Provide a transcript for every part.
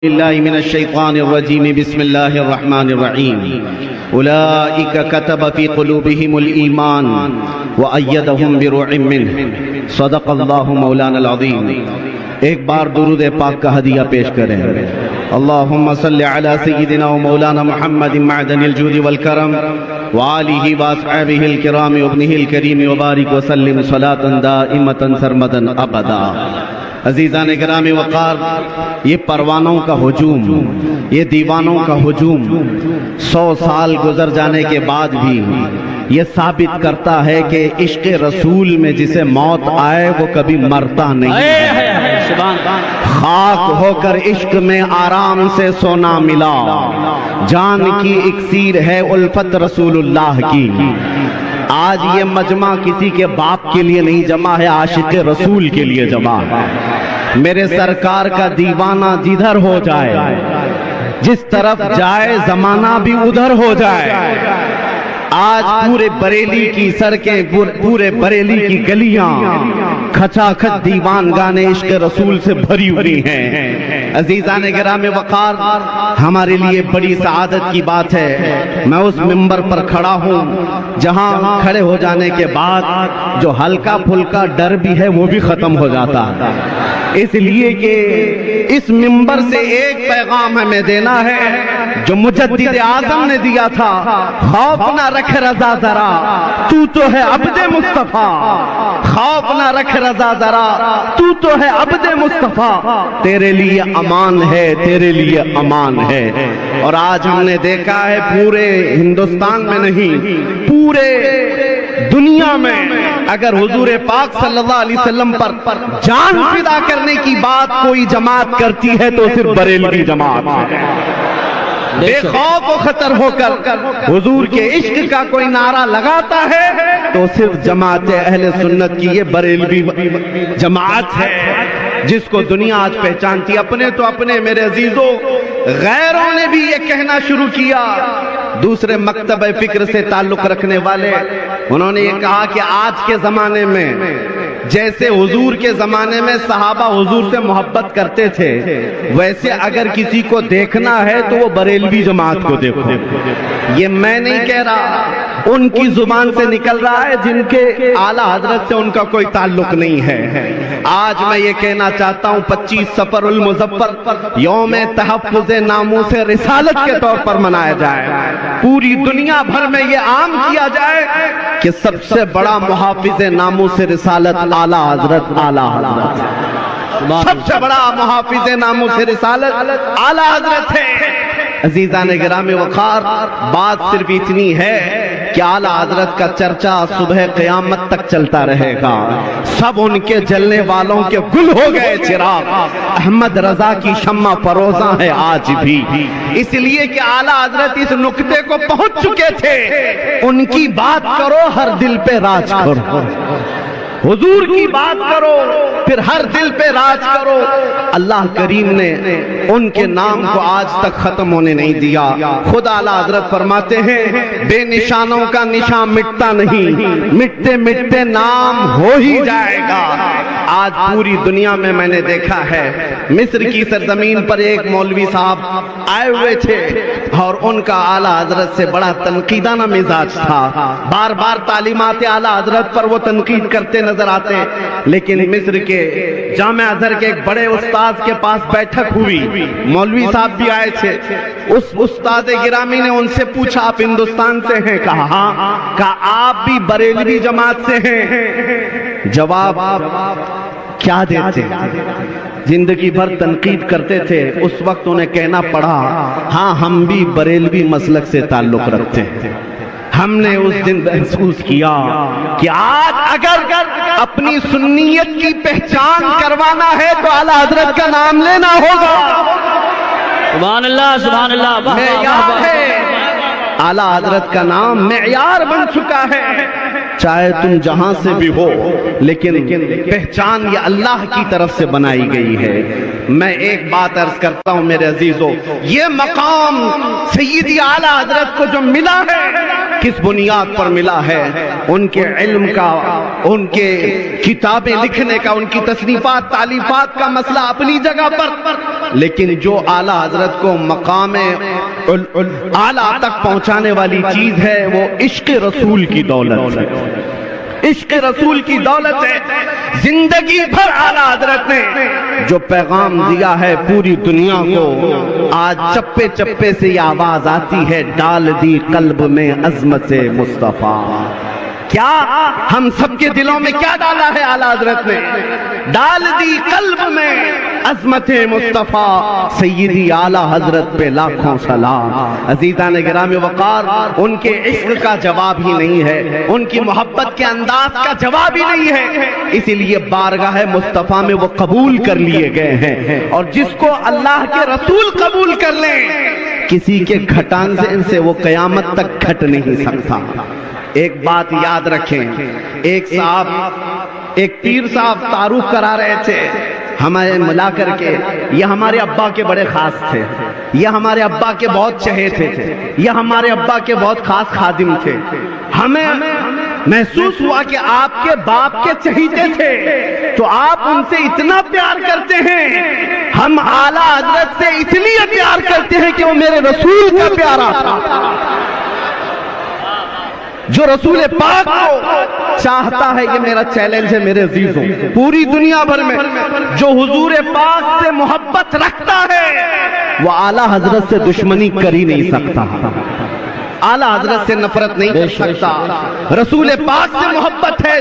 بالله من الشيطان الرجيم بسم الله الرحمن الرحيم أولئك كتب في قلوبهم الإيمان وأيدهم بروح منه صدق الله مولانا العظيم. ایک بار درود پاک کا ہدیہ پیش کریں. اللہم صلی علی سیدنا و مولانا محمد معدن الجود والکرم وآلہ واصحابہ الکرام وابنہ الکریم وبارک وسلم صلاة دائمة سرمدا ابدا. عزیزان گرام وقار، یہ پروانوں کا ہجوم، یہ دیوانوں کا ہجوم 100 سال گزر جانے کے بعد بھی یہ ثابت کرتا ہے کہ عشق رسول میں جسے موت آئے وہ کبھی مرتا نہیں ہے. خاک ہو کر عشق میں آرام سے سونا ملا، جان کی اکسیر ہے الفت رسول اللہ کی. آج یہ مجمع کسی کے باپ کے لیے نہیں جمع ہے، عاشق رسول کے لیے جمع ہے. میرے سرکار کا دیوانہ جدھر ہو جائے، جس طرف جائے زمانہ بھی ادھر ہو جائے. آج پورے بریلی کی سڑکیں، پورے بریلی کی گلیاں کھچا کھچ دیوان گانے عشق رسول سے بھری ہوئی ہیں. عزیزان گرام وقار، ہمارے لیے بڑی سعادت کی بات ہے میں اس منبر پر کھڑا ہوں جہاں کھڑے ہو جانے کے بعد جو ہلکا پھلکا ڈر بھی ہے وہ بھی ختم ہو جاتا ہے. اس لیے کہ اس منبر سے ایک پیغام ہمیں دینا ہے جو مجدد اعظم نے دیا تھا: خوف نہ رکھ رضا ذرا، تو تو ہے عبد مصطفیٰ. خوف نہ رکھ رضا ذرا، تو تو ہے عبد مصطفیٰ. تیرے لیے امان ہے، تیرے لیے امان ہے. اور آج ہم نے دیکھا ہے پورے ہندوستان میں نہیں، پورے دنیا میں اگر حضور پاک صلی اللہ علیہ وسلم پر جان فدا کرنے کی بات کوئی جماعت کرتی ہے تو صرف بریلوی جماعت ہے. بے خوف و خطر ہو کر حضور کے عشق کا کوئی نعرہ لگاتا ہے تو صرف جماعت اہل سنت کی یہ بریلوی جماعت ہے جس کو دنیا آج پہچانتی. اپنے تو اپنے میرے عزیزوں، غیروں نے بھی یہ کہنا شروع کیا. دوسرے مکتب فکر سے تعلق رکھنے والے انہوں نے یہ کہا کہ آج کے زمانے میں جیسے حضور کے زمانے میں صحابہ حضور سے محبت کرتے تھے، ویسے اگر کسی کو دیکھنا ہے تو وہ بریلوی جماعت کو دیکھو. یہ میں نہیں کہہ رہا، ان کی زبان سے نکل رہا ہے جن کے اعلیٰ حضرت سے ان کا کوئی تعلق نہیں ہے. آج میں یہ کہنا چاہتا ہوں 25 صفر المظفر یوم تحفظ ناموس رسالت کے طور پر منایا جائے. پوری دنیا بھر میں یہ عام کیا جائے کہ سب سے بڑا محافظ ناموس رسالت اعلیٰ حضرت سب سے بڑا محافظ ناموس رسالت اعلیٰ حضرت ہے. عزیزان گرامی وقار، بات صرف اتنی ہے کہ اعلیٰ حضرت کا چرچا صبح قیامت تک چلتا رہے گا. سب ان کے جلنے والوں کے گل ہو گئے چراغ. احمد رضا کی شمع فروزاں ہے آج بھی، اس لیے کہ اعلیٰ حضرت اس نقطے کو پہنچ چکے تھے. ان کی بات کرو ہر دل پہ راج کرو، حضور کی بات کرو پھر ہر دل پہ راج کرو. اللہ کریم نے ان کے نام کو آج تک ختم ہونے نہیں دیا. خود اعلیٰ حضرت فرماتے ہیں بے نشانوں کا نشان مٹتا نہیں، مٹتے مٹتے نام ہو ہی جائے گا. آج پوری دنیا میں میں نے دیکھا ہے، مصر کی سرزمین پر ایک مولوی صاحب آئے ہوئے تھے اور ان کا اعلیٰ حضرت سے بڑا تنقیدانہ مزاج تھا. بار بار تعلیمات اعلیٰ حضرت پر وہ تنقید کرتے نظر آتے. لیکن مصر کے جامع ازہر کے ایک بڑے استاذ کے پاس بیٹھک ہوئی، مولوی صاحب بھی آئے تھے. اس استاد گرامی نے ان سے پوچھا آپ ہندوستان سے ہیں؟ کہا ہاں. کہا آپ بھی بریلوی جماعت سے ہیں؟ جواب کیا دیتے؟ زندگی بھر تنقید کرتے تھے، اس وقت انہیں کہنا پڑا ہاں ہم بھی بریلوی مسلک سے تعلق رکھتے ہیں. ہم نے اس دن محسوس کیا کہ آج اگر اپنی سنیت کی پہچان کروانا ہے تو اعلیٰ حضرت کا نام لینا ہوگا. سبحان اللہ، سبحان اللہ. معیار ہے، اعلیٰ حضرت کا نام معیار بن چکا ہے. چاہے تم جہاں سے بھی ہو لیکن پہچان یہ اللہ کی طرف سے بنائی گئی ہے. میں ایک بات عرض کرتا ہوں میرے عزیزوں، یہ مقام سیدی اعلیٰ حضرت کو جو ملا ہے کس بنیاد پر ملا ہے؟ ان کے علم کا ان کے کتابیں لکھنے کا، ان کی تصنیفات تالیفات کا مسئلہ اپنی جگہ پر، لیکن جو اعلیٰ حضرت کو مقام اعلیٰ تک پہنچانے والی چیز ہے وہ عشق رسول کی دولت ہے، عشق رسول کی دولت ہے۔ زندگی بھر اعلیٰ حضرت نے جو پیغام دیا ہے پوری دنیا کو، آج چپے چپے سے یہ آواز آتی ہے، ڈال دی قلب میں عظمت مصطفیٰ۔ کیا ہم سب کے دلوں میں کیا ڈالا ہے اعلیٰ حضرت نے؟ ڈال دی قلب میں عظمت مصطفیٰ، سیدی اعلیٰ حضرت پہ لاکھوں سلام۔ عزیزان گرامی وقار، ان کے عشق کا جواب ہی نہیں ہے، ان کی محبت کے انداز کا جواب ہی نہیں ہے، اسی لیے بارگاہ مصطفیٰ میں وہ قبول کر لیے گئے ہیں، اور جس کو اللہ کے رسول قبول کر لیں، کسی کے گھٹان سے وہ قیامت تک گھٹ نہیں سکتا۔ ایک بات یاد رکھیں، ایک پیر صاحب تعارف کرا رہے تھے ہمیں ملا کر کے، یہ ہمارے ابا کے بڑے خاص تھے، یہ ہمارے ابا کے بہت چہیتے تھے، یہ ہمارے ابا کے بہت خاص خادم تھے۔ ہمیں محسوس ہوا کہ آپ کے باپ کے چہیتے تھے تو آپ ان سے اتنا پیار کرتے ہیں، ہم اعلیٰ حضرت سے اس لیے پیار کرتے ہیں کہ وہ میرے رسول کا پیارا تھا، جو رسول پاک کو چاہتا ہے۔ یہ میرا چیلنج ہے میرے عزیزوں، پوری دنیا بھر میں جو حضور پاک سے محبت رکھتا ہے وہ اعلیٰ حضرت سے دشمنی کر ہی نہیں سکتا، اعلیٰ حضرت سے نفرت نہیں کر سکتا۔ رسول پاک سے محبت ہے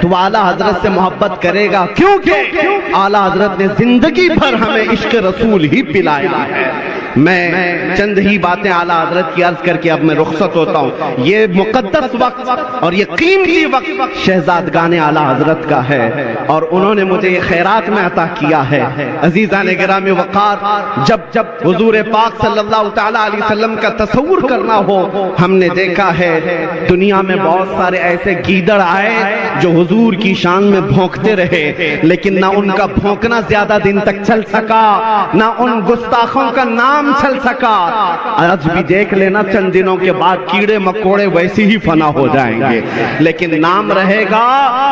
تو وہ اعلیٰ حضرت سے محبت کرے گا، کیونکہ اعلیٰ حضرت نے زندگی بھر ہمیں عشق رسول ہی پلایا ہے۔ میں چند ہی باتیں اعلیٰ حضرت کی عرض کر کے اب میں رخصت ہوتا ہوں۔ یہ مقدس وقت اور یہ قیمتی وقت شہزادگان اعلیٰ حضرت کا ہے، اور انہوں نے مجھے یہ خیرات میں عطا کیا ہے۔ عزیزان گرامی وقار، جب حضور پاک صلی اللہ تعالیٰ علیہ وسلم کا تصور کرنا ہو، ہم نے دیکھا ہے دنیا میں بہت سارے ایسے گیدڑ آئے جو حضور کی شان میں بھونکتے رہے، لیکن نہ ان کا بھونکنا زیادہ دن تک چل سکا، نہ ان گستاخوں کا نام چل سکا۔ آج بھی دیکھ لینا، چند دنوں کے بعد کیڑے مکوڑے ویسے ہی فنا ہو جائیں گے، لیکن نام رہے گا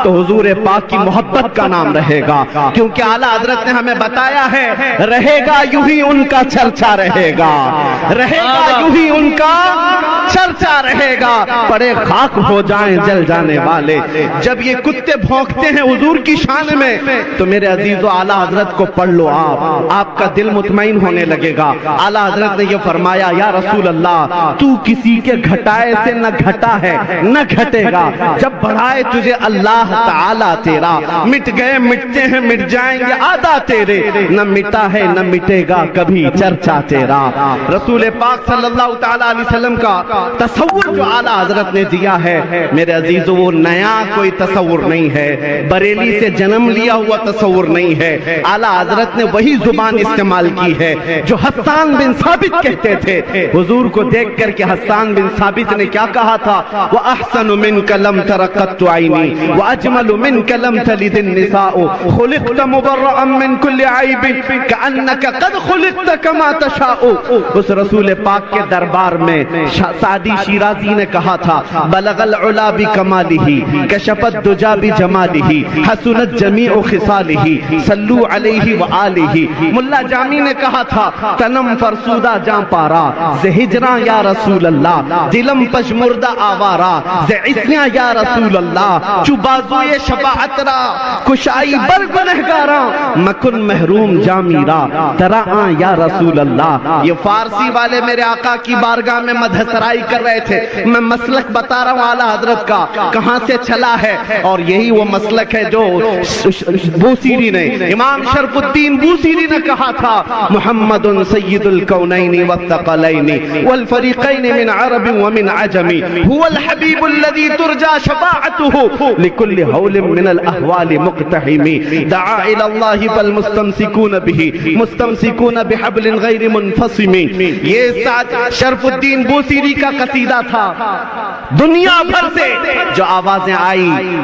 تو حضور پاک کی محبت کا نام رہے گا، کیونکہ اعلیٰ حضرت نے ہمیں بتایا ہے، رہے گا یوں ہی ان کا چرچا رہے گا، رہے گا یوں ہی ان کا چرچا رہے گا، پڑے خاک ہو جائیں جل جانے والے۔ جب یہ کتے بھونکتے ہیں حضور کی شان میں تو میرے عزیزو اعلیٰ حضرت کو پڑھ لو، آپ کا دل مطمئن ہونے لگے گا۔ اعلیٰ حضرت نے یہ فرمایا، یا رسول اللہ، تو کسی کے گھٹائے سے نہ گھٹا ہے نہ گھٹے گا، جب بڑھائے تجھے اللہ تعالیٰ تیرا، مٹ گئے مٹتے ہیں مٹ جائیں گے آدھا تیرے، نہ مٹا ہے نہ مٹے گا کبھی چرچا تیرا۔ رسول پاک صلی اللہ تعالیٰ علیہ وسلم کا تصور جو اعلیٰ حضرت نے دیا ہے میرے عزیزو، وہ نیا کوئی تصور نہیں ہے، بریلی سے جنم لیا ہوا تصور نہیں ہے۔ اعلیٰ حضرت نے وہی زبان استعمال کی ہے جو حسان بن ثابت کہتے تھے۔ حضور کو دیکھ کر کے حسان بن ثابت نے کیا کہا تھا؟ وَأَحْسَنُ مِنْكَ لَمْ تَرَ قَطُّ عَيْنِي وَأَجْمَلُ مِنْكَ لَمْ تَلِدِ النِّسَاءُ خُلِقْتَ مُبَرَّأً مِنْ كُلِّ عَيْبٍ كَأَنَّكَ قَدْ خُلِقْتَ كَمَا تَشَاءُ۔ اس رسول پاک کے دربار میں سعدی شیرازی نے کہا تھا، بلغ العلا بکمالہ کشف الدجا بجمالہ حسنت جمیع خصالہ صلو علیہ وآلہ۔ ملا جامی نے کہا تھا، تنم فرسودہ جان پارا زہجراں یا رسول اللہ، دلم پشمردہ آوارا زعسیاں یا رسول اللہ، چو بازوئے شفاعت را کشائی بر گنہگاراں، مکن محروم جامیرا تراں یا رسول اللہ۔ یہ فارسی والے میرے آقا کی بارگاہ میں مدح سرائی کر رہے تھے، میں مسلک بتا رہا ہوں اعلیٰ حضرت کا کہاں سے چلا ہے، اور یہی وہ مسلک ہے جو بوسیری نے، امام شرف الدین بوسیری نے کہا تھا، محمد سید الکونین والثقلین والفریقین من عرب ومن عجم، هو الحبیب الذی ترجى شفاعته لكل حول من الاحوال مقتحم، دعا الى اللہ فالمستمسکون به مستمسکون بحبل غیر منفصم۔ یہ ساتھ شرف الدین بوسیری کا قصیدہ تھا۔ دنیا بھر سے جو آوازیں آئی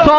100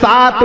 7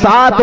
7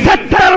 70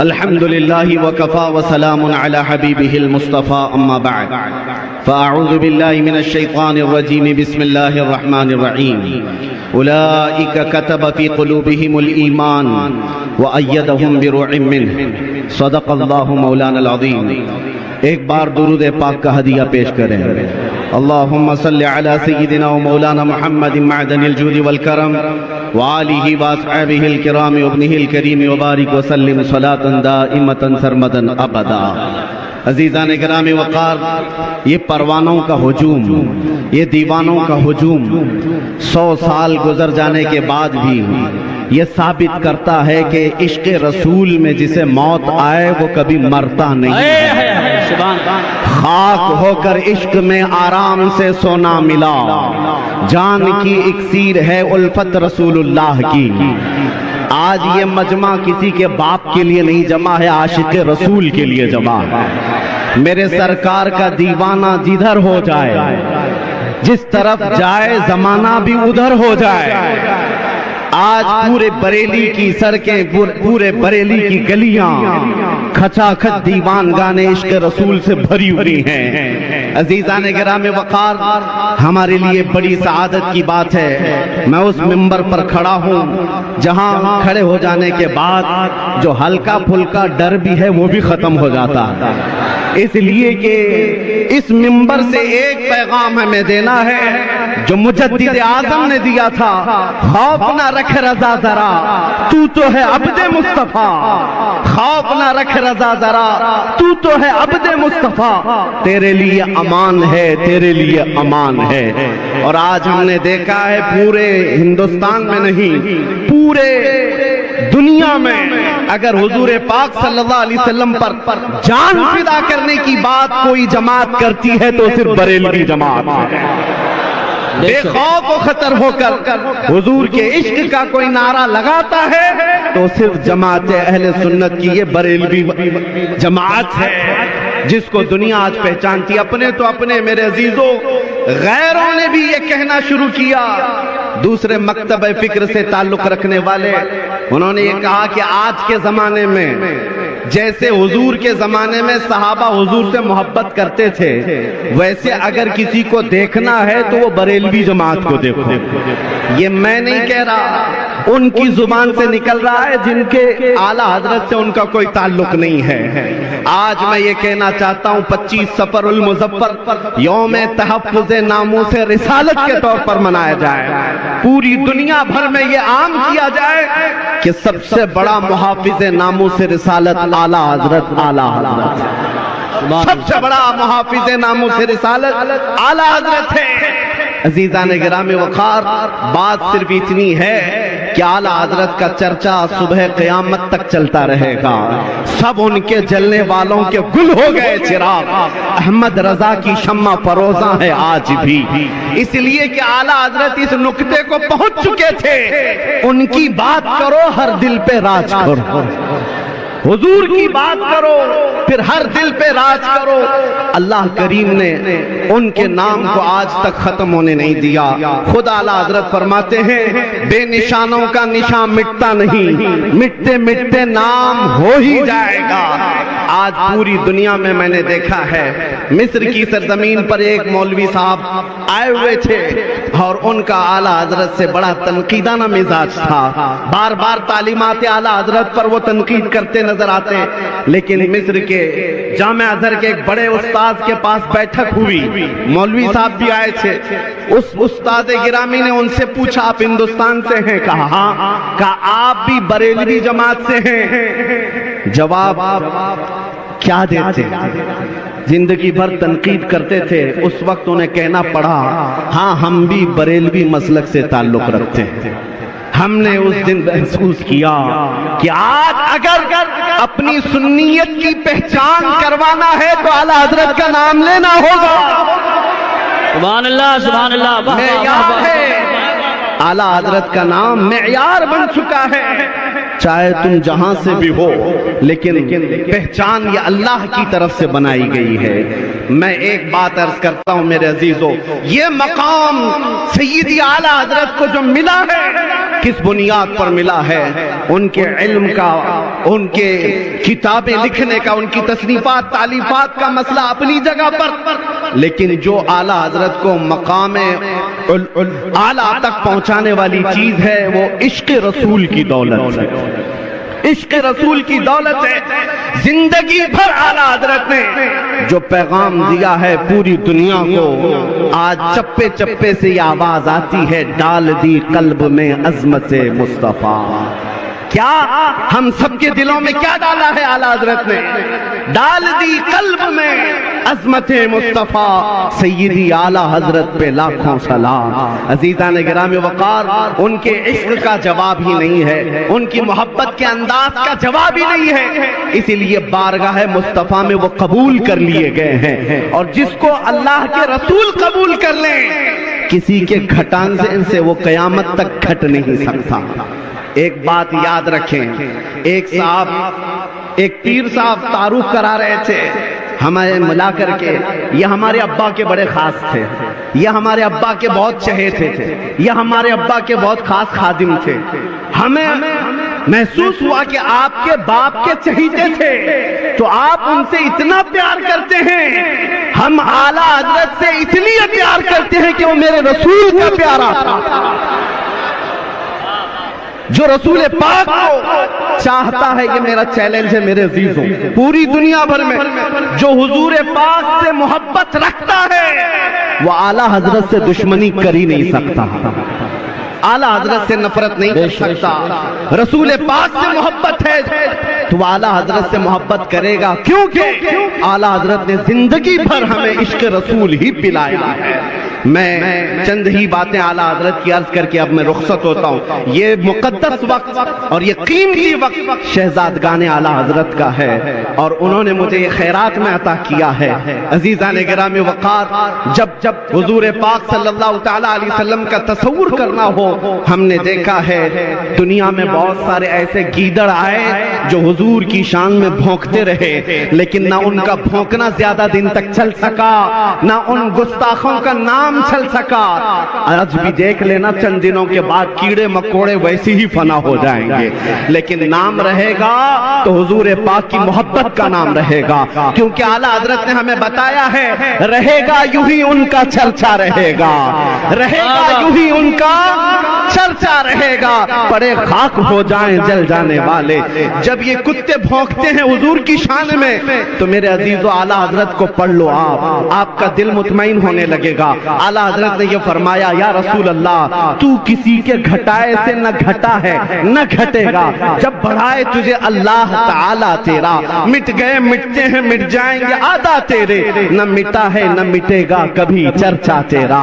الحمد لله وكفى وسلام على حبيبه المصطفى أما بعد فأعوذ بالله من الشيطان الرجيم بسم الله الرحمن الرحيم أولئك كتب في قلوبهم الإيمان وأيدهم بروح منه صدق الله مولانا العظيم. ایک بار درود پاک کا ہدیہ پیش کریں. اللہم صلی علی سیدنا و مولانا محمد معدن الجود والکرم وآلہ واصحابہ الکرام وابنہ الکریم وبارک وسلم صلاة دائمتا سرمدا ابدا. عزیزان کرام وقار، یہ پروانوں کا ہجوم، یہ دیوانوں کا ہجوم 100 سال گزر جانے کے بعد بھی یہ ثابت کرتا ہے کہ عشق رسول میں جسے موت آئے وہ کبھی مرتا نہیں ہے. خاک ہو کر عشق میں آرام سے سونا ملا، جان کی اکسیر ہے الفت رسول اللہ کی. آج یہ مجمع کسی کے باپ کے لیے نہیں جمع ہے، عاشق رسول کے لیے جمع ہے. میرے سرکار کا دیوانہ جدھر ہو جائے، جس طرف جائے زمانہ بھی ادھر ہو جائے. آج پورے بریلی کی سڑکیں، پورے بریلی کی گلیاں کھچا کھچ دیوان گانے عشق رسول سے بھری ہوئی ہیں. عزیزان گرام وقار، ہمارے لیے بڑی سعادت کی بات ہے میں اس منبر پر کھڑا ہوں جہاں کھڑے ہو جانے کے بعد جو ہلکا پھلکا ڈر بھی ہے وہ بھی ختم ہو جاتا ہے. اس لیے کہ اس منبر سے ایک پیغام ہمیں دینا ہے جو مجدد اعظم نے دیا تھا: خوف نہ رکھ رضا ذرا، تو تو ہے عبد مصطفیٰ. خوف نہ رکھ رضا ذرا، تو تو ہے عبد مصطفیٰ. تیرے لیے امان ہے، تیرے لیے امان ہے. اور آج ہم نے دیکھا ہے پورے ہندوستان میں نہیں، پورے دنیا میں اگر حضور پاک صلی اللہ علیہ وسلم پر جان فدا کرنے کی بات کوئی جماعت کرتی ہے تو صرف بریلوی جماعت ہے. بے خوف و خطر ہو کر حضور کے عشق کا کوئی نعرہ لگاتا ہے تو صرف جماعت اہل سنت کی یہ بریلوی جماعت ہے جس کو دنیا آج پہچانتی. اپنے تو اپنے میرے عزیزوں، غیروں نے بھی یہ کہنا شروع کیا. دوسرے مکتب فکر سے تعلق رکھنے والے انہوں نے یہ کہا کہ آج کے زمانے میں جیسے حضور کے زمانے میں صحابہ حضور سے محبت کرتے تھے، ویسے اگر کسی کو دیکھنا ہے تو وہ بریلوی جماعت کو دیکھو. یہ میں نہیں کہہ رہا، ان کی زبان سے نکل رہا ہے جن کے اعلیٰ حضرت سے ان کا کوئی تعلق نہیں ہے. آج میں یہ کہنا چاہتا ہوں 25 صفر المظفر یوم تحفظ ناموس رسالت کے طور پر منایا جائے. پوری دنیا بھر میں یہ عام کیا جائے کہ سب سے بڑا محافظ ناموس رسالت اعلیٰ حضرت سب سے بڑا محافظ ناموس رسالت اعلیٰ حضرت ہے. عزیزان گرامی وقار، بات صرف اتنی ہے کہ اعلیٰ حضرت کا چرچا صبح قیامت تک چلتا رہے گا. سب ان کے جلنے والوں کے گل ہو گئے چراغ، احمد رضا کی شمع فروزاں ہے آج بھی. اس لیے کہ اعلیٰ حضرت اس نقطے کو پہنچ چکے تھے، ان کی بات کرو ہر دل پہ راج کرو. حضور کی بات کرو پھر ہر دل پہ راج کرو. اللہ کریم نے ان کے نام کو آج تک ختم ہونے نہیں دیا. خود اعلیٰ حضرت فرماتے ہیں بے نشانوں کا نشان مٹتا نہیں، مٹتے مٹتے نام ہو ہی جائے گا. آج پوری دنیا میں میں نے دیکھا ہے، مصر کی سرزمین پر ایک مولوی صاحب آئے ہوئے تھے اور ان کا اعلیٰ حضرت سے بڑا تنقیدانہ مزاج تھا. بار بار تعلیمات اعلیٰ حضرت پر وہ تنقید کرتے نظر آتے. لیکن مصر کے جامع ازہر کے ایک بڑے استاد کے پاس بیٹھک ہوئی، مولوی صاحب بھی آئے تھے. اس استاد گرامی نے ان سے پوچھا آپ ہندوستان سے ہیں؟ کہا ہاں. کہا آپ بھی بریلوی جماعت سے ہیں؟ جواب کیا دیتے؟ زندگی بھر تنقید کرتے تھے، اس وقت انہیں کہنا پڑا ہاں ہم بھی بریلوی مسلک سے تعلق رکھتے ہیں. ہم نے اس دن محسوس کیا کہ آج اگر اپنی سنیت کی پہچان کروانا ہے تو اعلیٰ حضرت کا نام لینا ہوگا. سبحان اللہ، سبحان اللہ. معیار ہے، اعلیٰ حضرت کا نام معیار بن چکا ہے. چاہے تم جہاں سے بھی ہو لیکن پہچان یہ اللہ کی طرف سے بنائی گئی ہے. میں ایک بات عرض کرتا ہوں میرے عزیزوں، یہ مقام سیدی اعلیٰ حضرت کو جو ملا ہے کس بنیاد پر ملا ہے؟ ان کے علم کا، ان کے کتابیں لکھنے کا، ان کی تصنیفات تالیفات کا مسئلہ اپنی جگہ پر، لیکن جو اعلیٰ حضرت کو مقام اعلیٰ تک پہنچانے والی چیز ہے وہ عشق رسول کی دولت ہے، عشق رسول کی دولت ہے۔ زندگی بھر اعلیٰ حضرت نے جو پیغام دیا ہے پوری دنیا کو، آج چپے چپے سے یہ آواز آتی ہے، ڈال دی قلب میں عظمت مصطفیٰ۔ کیا ہم سب کے دلوں میں کیا ڈالا ہے اعلیٰ حضرت نے؟ ڈال دی قلب میں عظمت مصطفیٰ، سیدی اعلیٰ حضرت پہ لاکھوں سلام۔ عزیزان گرامی وقار، ان کے عشق کا جواب ہی نہیں ہے، ان کی محبت کے انداز کا جواب ہی نہیں ہے، اسی لیے بارگاہ مصطفیٰ میں وہ قبول کر لیے گئے ہیں، اور جس کو اللہ کے رسول قبول کر لیں، کسی کے گھٹان سے وہ قیامت تک گھٹ نہیں سکتا۔ ایک بات یاد رکھیں، ایک پیر صاحب تعارف کرا رہے تھے ہمیں ملا کر کے، یہ ہمارے ابا کے بڑے خاص تھے، یہ ہمارے ابا کے بہت چہیتے تھے، یہ ہمارے ابا کے بہت خاص خادم تھے۔ ہمیں محسوس ہوا کہ آپ کے باپ کے چہیتے تھے تو آپ ان سے اتنا پیار کرتے ہیں، ہم اعلیٰ حضرت سے اس لیے پیار کرتے ہیں کہ وہ میرے رسول کا پیارا تھا، جو رسول پاک کو چاہتا ہے۔ یہ میرا چیلنج ہے میرے عزیزوں، پوری دنیا بھر میں جو حضور پاک سے محبت رکھتا ہے وہ اعلیٰ حضرت سے دشمنی کر ہی نہیں سکتا، اعلیٰ حضرت سے نفرت نہیں کر سکتا۔ رسول پاک سے محبت ہے تو اعلیٰ حضرت سے محبت کرے گا، کیونکہ اعلیٰ حضرت نے زندگی بھر ہمیں عشق رسول ہی پلایا ہے۔ میں چند ہی باتیں اعلیٰ حضرت کی عرض کر کے اب میں رخصت ہوتا ہوں۔ یہ مقدس وقت اور یہ قیمتی وقت شہزادگان اعلیٰ حضرت کا ہے، اور انہوں نے مجھے یہ خیرات میں عطا کیا ہے۔ عزیزان گرامی وقار، جب حضور پاک صلی اللہ تعالیٰ علیہ وسلم کا تصور کرنا ہو، ہم نے دیکھا ہے دنیا میں بہت سارے ایسے گیدڑ آئے جو حضور کی شان میں بھونکتے رہے، لیکن نہ ان کا بھونکنا زیادہ دن تک چل سکا، نہ ان گستاخوں کا نام چل سکا۔ آج بھی دیکھ لینا، چند دنوں کے بعد کیڑے مکوڑے ویسے ہی فنا ہو جائیں گے، لیکن نام رہے گا تو حضور پاک کی محبت کا نام رہے گا، کیونکہ اعلیٰ حضرت نے ہمیں بتایا ہے، رہے گا یوں ہی ان کا چرچا رہے گا، رہے گا یوں ہی ان کا چرچا رہے گا، پڑے خاک ہو جائیں جل جانے والے۔ جب یہ کتے بھونکتے ہیں حضور کی شان میں تو میرے عزیزو اعلیٰ حضرت کو پڑھ لو، آپ کا دل مطمئن ہونے لگے گا۔ اعلیٰ حضرت نے یہ فرمایا، یا رسول اللہ تو کسی کے گھٹائے سے نہ گھٹا ہے نہ گھٹے گا، جب بڑھائے تجھے اللہ تعالیٰ تیرا، مٹ گئے مٹتے ہیں مٹ جائیں گے آدھا تیرے، نہ مٹا ہے نہ مٹے گا کبھی چرچا تیرا۔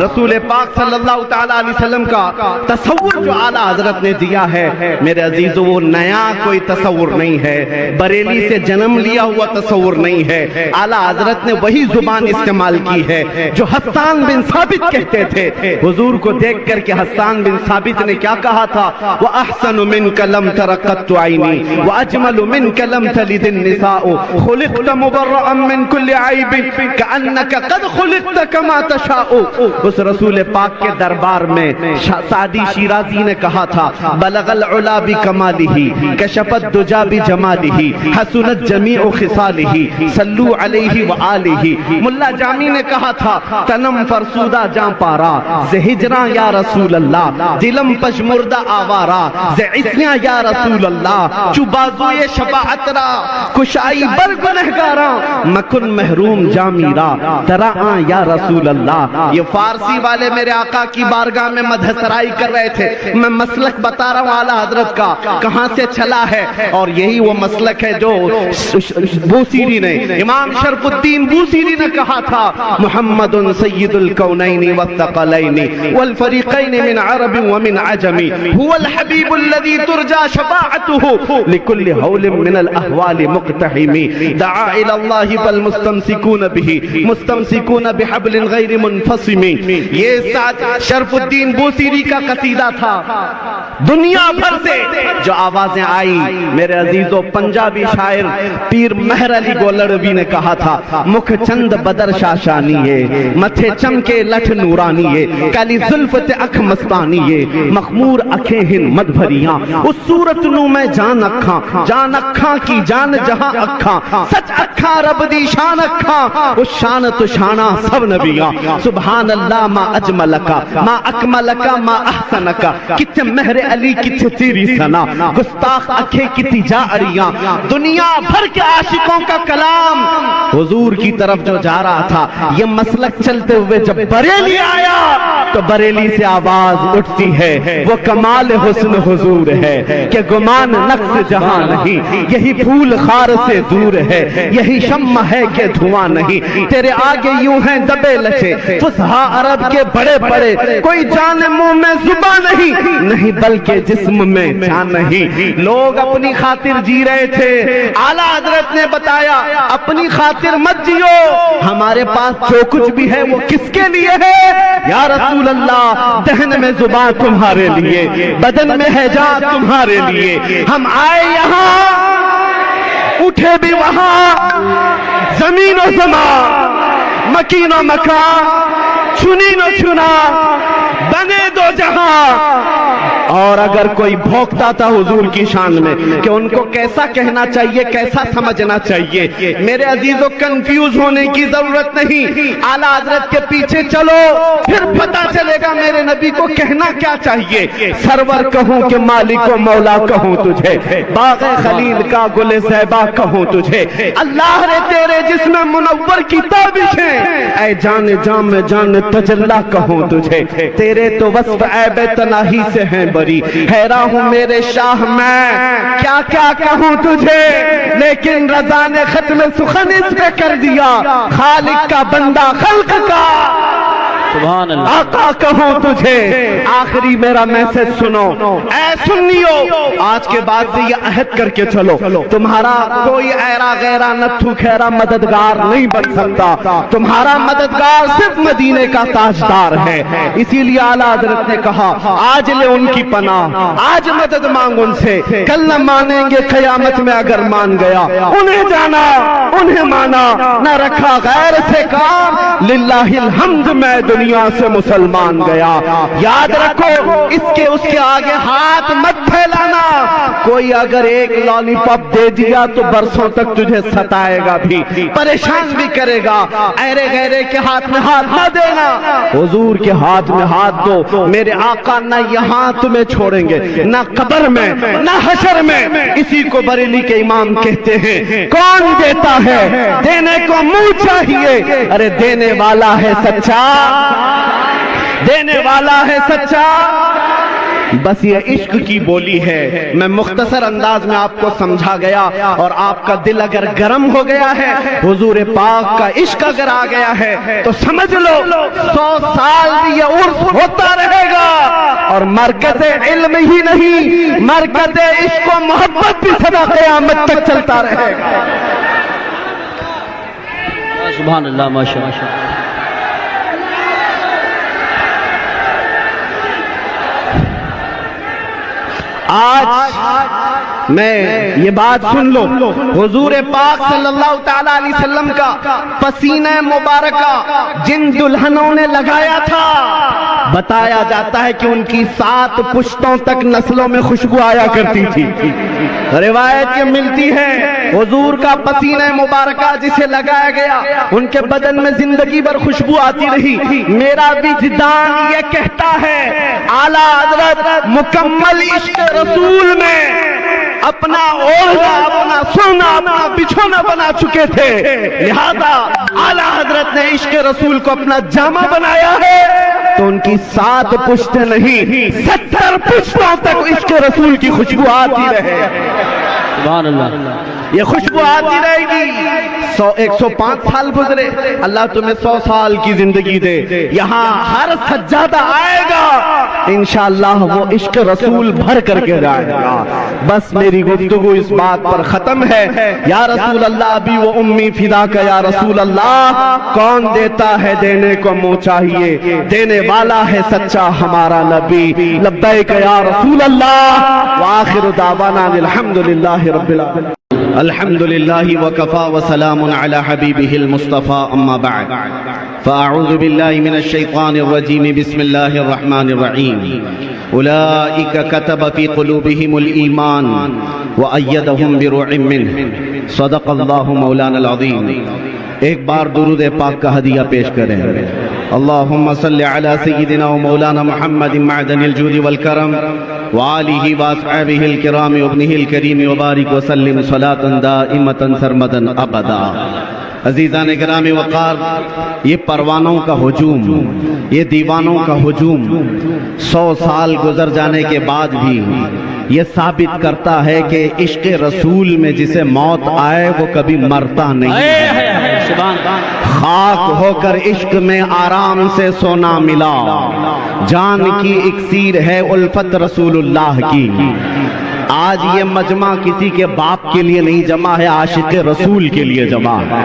رسول پاک صلی اللہ تعالیٰ علیہ وسلم کا تصور جو اعلیٰ حضرت نے دیا ہے میرے عزیزو، وہ نیا کوئی تصور نہیں ہے، بریلی سے جنم لیا ہوا تصور نہیں ہے۔ اعلیٰ حضرت نے وہی زبان استعمال کی ہے جو حسان بن ثابت کہتے تھے۔ حضور کو دیکھ کر کے حسان بن ثابت نے کیا کہا تھا؟ وَأَحْسَنُ مِنْكَ لَمْ تَرَ قَطُّ عَيْنِي وَأَجْمَلُ مِنْكَ لَمْ تَلِدِ النِّسَاءُ خُلِقْتَ مُبَرَّأً مِنْ كُلِّ عَيْبٍ كَأَنَّكَ قَدْ خُلِقْتَ كَمَا تَشَاءُ۔ اس رسول پاک کے دربار میں سعدی شیرازی نے کہا تھا، بلغ العلا بکمالہ کشف الدجا بجمالہ حسنت جمیع خصالہ صلو علیہ وآلہ۔ ملا جامی نے کہا تھا، تنم فرسودہ جان پارا زِ ہجراں یا رسول اللہ، دلم پشمردہ آوارا زِ عصیاں یا رسول اللہ، چو بازوئے شفاعت را کشائی بر گنہگاراں، مکن محروم جامیرا تراں یا رسول اللہ۔ یہ فارسی والے میرے آقا کی بارگاہ میں مدح سرائی کر رہے تھے، میں مسلک بتا رہا ہوں اعلیٰ حضرت کا کہاں سے چلا ہے، اور یہی وہ مسلک ہے جو بوسیری نے، امام شرف الدین بوسیری نے کہا تھا، محمد سید الکونین والثقلین والفریقین من عرب ومن عجم، هو الحبیب الذی ترجى شفاعته لكل حول من الاحوال مقتحم، دعا الى اللہ فالمستمسکون به مستمسکون بحبل غیر منفصم۔ یہ ساتھ شرف الدین بوسیری کا قصیدہ تھا۔ دنیا بھر سے جو آوازیں آئی میرے عزیزو، پنجابی شاعر پیر مہر علی گولڑوی نے کہا تھا، مکھ چند بدر شاشانی ہے متھے چند چمکے لٹھ نورانیے کالی زلفت اکھ مستانیے مخمور اکھیں ہن مد بھریاں اس صورت نو میں جان اکھاں کی جان جہاں اکھاں سچ اکھاں رب دی شان اکھاں اس شان تو شانہ سب نبیاں سبحان اللہ ما اجملکا ما اکملکا ما احسنکا کتنے مہر علی کتنے تیری ثنا گستاخ اکھیں کتی جا اریاں دنیا بھر کے عاشقوں کا کلام حضور کی طرف جو جا رہا تھا یہ مسلک چلتے ہوئے جب بریلی آیا تو بریلی سے آواز اٹھتی ہے وہ کمال حسن حضور ہے کہ گمان نقص جہاں نہیں یہی پھول خار سے دور ہے یہی شمع ہے کہ دھواں نہیں تیرے آگے یوں ہیں دبے لچے فصحا عرب کے بڑے بڑے کوئی جان منہ میں زباں نہیں بلکہ جسم میں جان نہیں لوگ اپنی خاطر جی رہے تھے اعلیٰ حضرت نے بتایا اپنی خاطر مت جیو ہمارے پاس جو کچھ بھی ہے وہ کس کے لیے ہے یا رسول اللہ دہن میں زبان تمہارے لیے بدن میں ہے جان تمہارے لیے ہم آئے یہاں اٹھے بھی وہاں زمین و زمان مکین و مکان چنین و چنا بنے دو جہاں اور اگر کوئی بھوکتا تھا حضور کی شان میں کہ ان کو کیسا کہنا چاہیے کیسا سمجھنا چاہیے میرے عزیزوں کنفیوز ہونے کی ضرورت نہیں اعلیٰ حضرت کے پیچھے چلو پھر پتہ چلے گا میرے نبی کو کہنا کیا چاہیے سرور کہوں کہ مالک و مولا کہوں تجھے باغ خلیل کا گل زیبا کہوں تجھے اللہ نے تیرے جسم منور کی تابشیں اے جان جام جان تجلا کہوں تجھے تیرے تو وصف عیب تناہی سے ہیں بری حیران ہوں میرے شاہ میں کیا کیا کہوں تجھے لیکن رضا نے ختم سخن اس پہ کر دیا خالق کا بندہ خلق کا سبحان اللہ آقا کہوں تجھے آخری میرا میسج سنو اے سنیو آج کے بعد سے یہ عہد کر کے چلو تمہارا کوئی ایرا غیرہ نتھو خیرہ مددگار نہیں بن سکتا تمہارا مددگار صرف مدینے کا تاجدار ہے اسی لیے اعلیٰ حضرت نے کہا آج لے ان کی پناہ آج مدد مانگ ان سے کل نہ مانیں گے قیامت میں اگر مان گیا انہیں جانا انہیں مانا نہ رکھا غیر سے کام للہ الحمد میں دنیا سے مسلمان گیا یاد رکھو اس کے آگے ہاتھ مت پھیلانا کوئی اگر ایک لالی پاپ دے دیا تو برسوں تک تجھے ستائے گا بھی پریشان بھی کرے گا ایرے غیرے کے ہاتھ میں ہاتھ نہ دینا حضور کے ہاتھ میں ہاتھ دو میرے آقا نہ یہاں تمہیں چھوڑیں گے نہ قبر میں نہ حشر میں اسی کو بریلی کے امام کہتے ہیں کون دیتا ہے دینے کو منہ چاہیے ارے دینے والا ہے سچا دینے والا ہے سچا بس یہ عشق کی بولی ہے میں مختصر انداز میں آپ کو سمجھا گیا اور آپ کا دل اگر گرم ہو گیا ہے حضور پاک کا عشق اگر آ گیا ہے تو سمجھ لو 100 سال بھی یہ عرس ہوتا رہے گا اور مرکز علم ہی نہیں مرکز عشق و محبت بھی سدا قیامت تک چلتا رہے گا سبحان اللہ ماشاء اللہ آج میں یہ بات سن لو حضور پاک صلی اللہ تعالی علیہ وسلم کا پسینہ مبارکہ جن دلہنوں نے لگایا تھا بتایا جاتا ہے کہ ان کی 7 پشتوں تک نسلوں میں خوشبو آیا کرتی تھی روایت یہ ملتی ہے حضور کا پسینہ مبارکہ جسے لگایا گیا ان کے بدن میں زندگی بھر خوشبو آتی رہی میرا وجدان یہ کہتا ہے اعلیٰ حضرت مکمل عشق رسول میں اپنا اوڑھنا اپنا سونا اپنا بچھونا بنا چکے تھے لہذا اعلیٰ حضرت نے عشق رسول کو اپنا جامہ بنایا ہے تو ان کی 7 پشتیں نہیں 70 پشتوں تک عشق رسول کی خوشبو آتی رہے سبحان اللہ یہ خوشبو آتی رہے گی 105 سال گزرے اللہ تمہیں 100 سال کی زندگی دے یہاں ہر سجادہ آئے گا انشاءاللہ وہ عشق رسول بھر کر کے جائے گا بس میری گفتگو اس بات پر ختم ہے یا رسول اللہ ابھی وہ امی فدا کا یا رسول اللہ کون دیتا ہے دینے کو منہ چاہیے دینے والا ہے سچا ہمارا نبی لبیک یا رسول اللہ وآخر دعوانا الحمدللہ رب العالمین الحمدللہ وکفا وسلام علی حبیبہ المصطفى اما بعد فأعوذ بالله من الشيطان الرجيم بسم الله الرحمن الرحيم أولئك كتب في قلوبهم الإيمان وأيدهم بروح منه صدق الله مولانا العظيم. ایک بار درود پاک کا ہدیہ پیش کریں. اللہم صلی علی سیدنا و مولانا محمد معدن الجود والکرم وآلہ واصحابہ الکرام وابنہ الکریم وبارک وسلم صلاة دائمة سرمدا ابدا. عزیزان گرامی وقار، یہ پروانوں کا ہجوم، یہ دیوانوں کا ہجوم 100 سال گزر جانے کے بعد بھی یہ ثابت کرتا ہے کہ عشق رسول میں جسے موت آئے وہ کبھی مرتا نہیں ہے. خاک ہو کر عشق میں آرام سے سونا ملا، جان کی اکسیر ہے الفت رسول اللہ کی. آج یہ مجمع کسی کے باپ کے لیے نہیں جمع ہے، عاشق رسول کے لیے جمع ہے.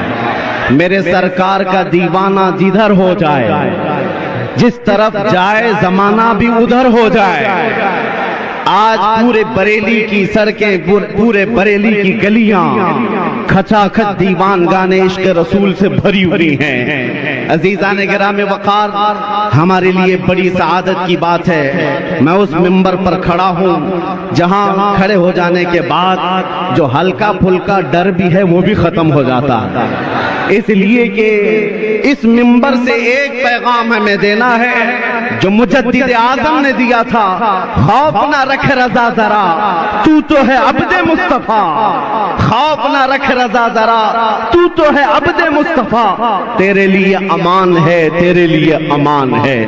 میرے سرکار کا دیوانہ جدھر ہو جائے، جس طرف جائے زمانہ بھی ادھر ہو جائے. آج پورے بریلی کی سڑکیں، پورے بریلی کی گلیاں کھچا کھچ دیوان گانے عشق رسول سے بھری ہوئی ہیں. عزیزان گرام وقار، ہمارے لیے بڑی سعادت کی بات ہے میں اس منبر پر کھڑا ہوں جہاں کھڑے ہو جانے کے بعد جو ہلکا پھلکا ڈر بھی ہے وہ بھی ختم ہو جاتا ہے. اس لیے کہ اس منبر سے ایک پیغام ہمیں دینا ہے جو مجدد اعظم نے دیا تھا: خوف نہ رکھ رضا ذرا، تو تو ہے عبد مصطفیٰ. خوف نہ رکھ رضا ذرا، تو تو ہے عبد مصطفیٰ. تیرے لیے امان ہے، تیرے لیے امان ہے.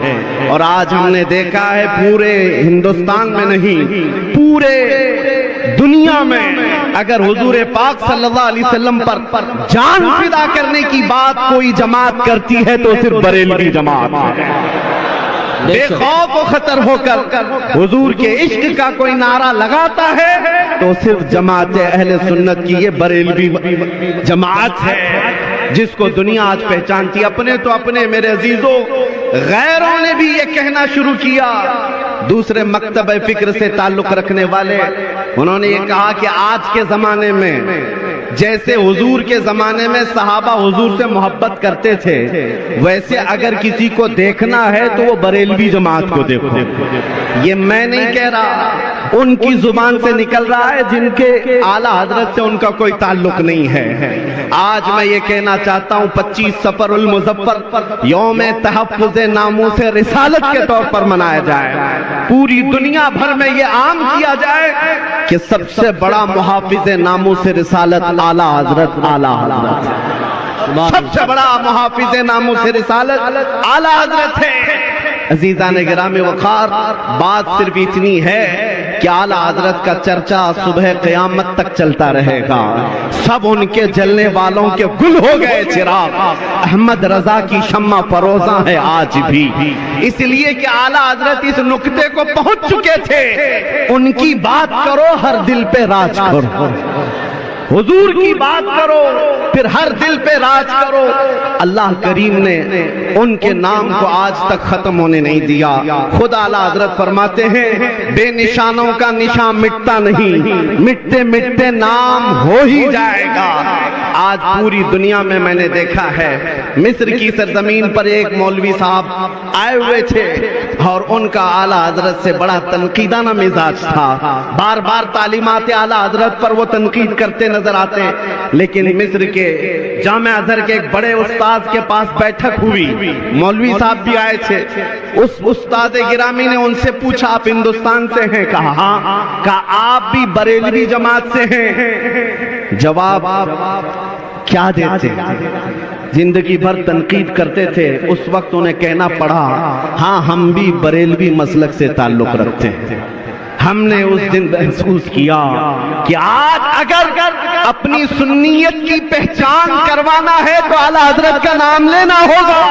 اور آج ہم نے دیکھا ہے پورے ہندوستان میں نہیں، پورے دنیا میں اگر حضور پاک صلی اللہ علیہ وسلم پر جان فدا کرنے کی بات کوئی جماعت کرتی ہے تو صرف بریلوی جماعت ہے. بے خوف و خطر ہو کر حضور کے عشق کا کوئی نعرہ لگاتا ہے تو صرف جماعت اہل سنت کی یہ بریلوی جماعت ہے جس کو دنیا آج پہچانتی. اپنے تو اپنے میرے عزیزوں، غیروں نے بھی یہ کہنا شروع کیا. دوسرے مکتب فکر سے تعلق رکھنے والے انہوں نے یہ کہا کہ آج کے زمانے میں جیسے حضور کے زمانے میں صحابہ حضور سے محبت کرتے تھے، ویسے اگر کسی کو دیکھنا ہے تو وہ بریلوی جماعت کو دیکھو. یہ میں نہیں کہہ رہا، ان کی زبان سے نکل رہا ہے جن کے اعلیٰ حضرت سے ان کا کوئی تعلق نہیں ہے. آج میں یہ کہنا چاہتا ہوں 25 صفر المظفر یوم تحفظ ناموس رسالت کے طور پر منایا جائے. پوری دنیا بھر میں یہ عام کیا جائے کہ سب سے بڑا محافظ ناموس رسالت اعلیٰ حضرت سب سے بڑا محافظ ناموس رسالت اعلیٰ حضرت ہے. عزیزان گرامی وقار، بات صرف اتنی ہے کہ اعلیٰ حضرت کا چرچا صبح قیامت تک چلتا رہے گا. سب ان کے جلنے والوں کے گل ہو گئے چراغ، احمد رضا کی شمع فروزاں ہے آج بھی. اس لیے کہ اعلیٰ حضرت اس نقطے کو پہنچ چکے تھے، ان کی بات کرو ہر دل پہ راج کرو، حضور کی بات کرو پھر ہر دل پہ راج کرو. اللہ کریم نے ان کے نام کو آج تک ختم ہونے نہیں دیا. خود اعلیٰ حضرت فرماتے ہیں بے نشانوں کا نشان مٹتا نہیں، مٹتے مٹتے نام ہو ہی جائے گا. آج پوری دنیا میں میں نے دیکھا ہے، مصر کی سرزمین پر ایک مولوی صاحب آئے ہوئے تھے اور ان کا اعلیٰ حضرت سے بڑا تنقیدانہ مزاج تھا. بار بار تعلیمات اعلیٰ حضرت پر وہ تنقید کرتے نظر آتے. لیکن مصر کے جامع ازہر کے ایک بڑے استاد کے پاس بیٹھک ہوئی، مولوی صاحب بھی آئے تھے. اس استاد گرامی نے ان سے پوچھا آپ ہندوستان سے ہیں؟ کہا ہاں. کہا آپ بھی بریلوی جماعت سے ہیں؟ جواب کیا دیتے؟ زندگی بھر تنقید کرتے تھے، اس وقت انہیں کہنا پڑا ہاں ہم بھی بریلوی مسلک سے تعلق رکھتے ہیں. ہم نے اس دن محسوس کیا کہ آج اگر اپنی سنیت کی پہچان کروانا ہے تو اعلیٰ حضرت کا نام لینا ہوگا.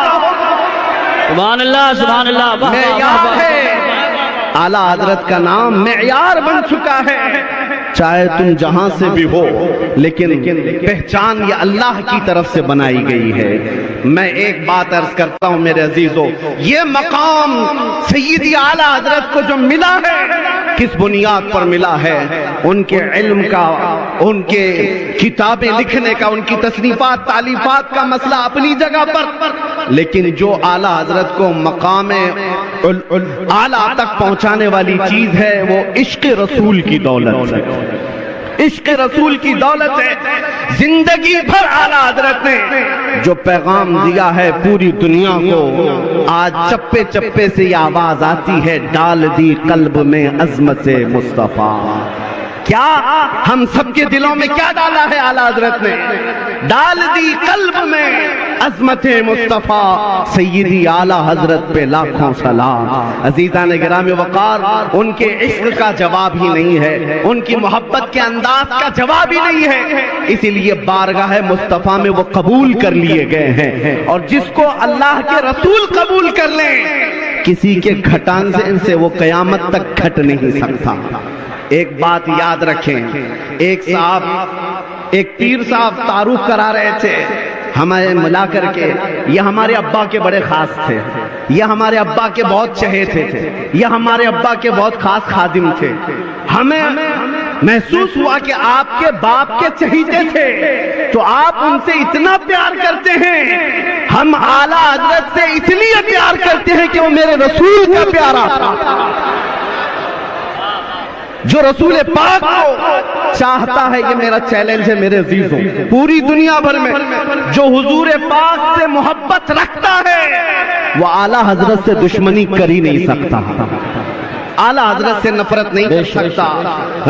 سبحان اللہ، سبحان اللہ. معیار ہے، اعلیٰ حضرت کا نام معیار بن چکا ہے. چاہے تم جہاں سے بھی ہو لیکن پہچان یہ اللہ کی طرف سے بنائی گئی ہے. میں ایک بات عرض کرتا ہوں میرے عزیزوں، یہ مقام سیدی اعلیٰ حضرت کو جو ملا ہے کس بنیاد پر ملا ہے؟ ان کے علم کا، ان کے کتابیں لکھنے کا، ان کی تصنیفات تالیفات کا مسئلہ اپنی جگہ پر، لیکن جو اعلیٰ حضرت کو مقام اعلیٰ تک پہنچانے والی چیز ہے وہ عشق رسول کی دولت ہے، عشق رسول کی دولت ہے۔ زندگی بھر اعلیٰ حضرت نے جو پیغام دیا ہے پوری دنیا کو، آج چپے چپے سے یہ آواز آتی ہے، ڈال دی قلب میں عظمت مصطفیٰ۔ کیا ہم سب کے دلوں میں کیا ڈالا ہے اعلیٰ حضرت نے؟ ڈال دی قلب میں عظمت مصطفیٰ، سیدی اعلیٰ حضرت پہ لاکھوں سلام۔ عزیزان گرامی وقار، ان کے عشق کا جواب ہی نہیں ہے، ان کی محبت کے انداز کا جواب ہی نہیں ہے، اسی لیے بارگاہ مصطفیٰ میں وہ قبول کر لیے گئے ہیں، اور جس کو اللہ کے رسول قبول کر لیں، کسی کے گھٹان سے وہ قیامت تک گھٹ نہیں سکتا۔ ایک بات یاد رکھیں، ایک پیر صاحب تعارف کرا رہے تھے ہمیں ملا کر کے، یہ ہمارے ابا کے بڑے خاص تھے، یہ ہمارے ابا کے بہت چہیتے تھے، یہ ہمارے ابا کے بہت خاص خادم تھے۔ ہمیں محسوس ہوا کہ آپ کے باپ کے چہیتے تھے تو آپ ان سے اتنا پیار کرتے ہیں، ہم اعلیٰ حضرت سے اس لیے پیار کرتے ہیں کہ وہ میرے رسول کا پیارا تھا، جو رسول پاک کو چاہتا ہے۔ یہ میرا چیلنج ہے میرے عزیزوں، پوری دنیا بھر میں جو حضور پاک سے محبت رکھتا ہے وہ اعلیٰ حضرت سے دشمنی کر ہی نہیں سکتا، اعلیٰ حضرت سے نفرت نہیں کر سکتا۔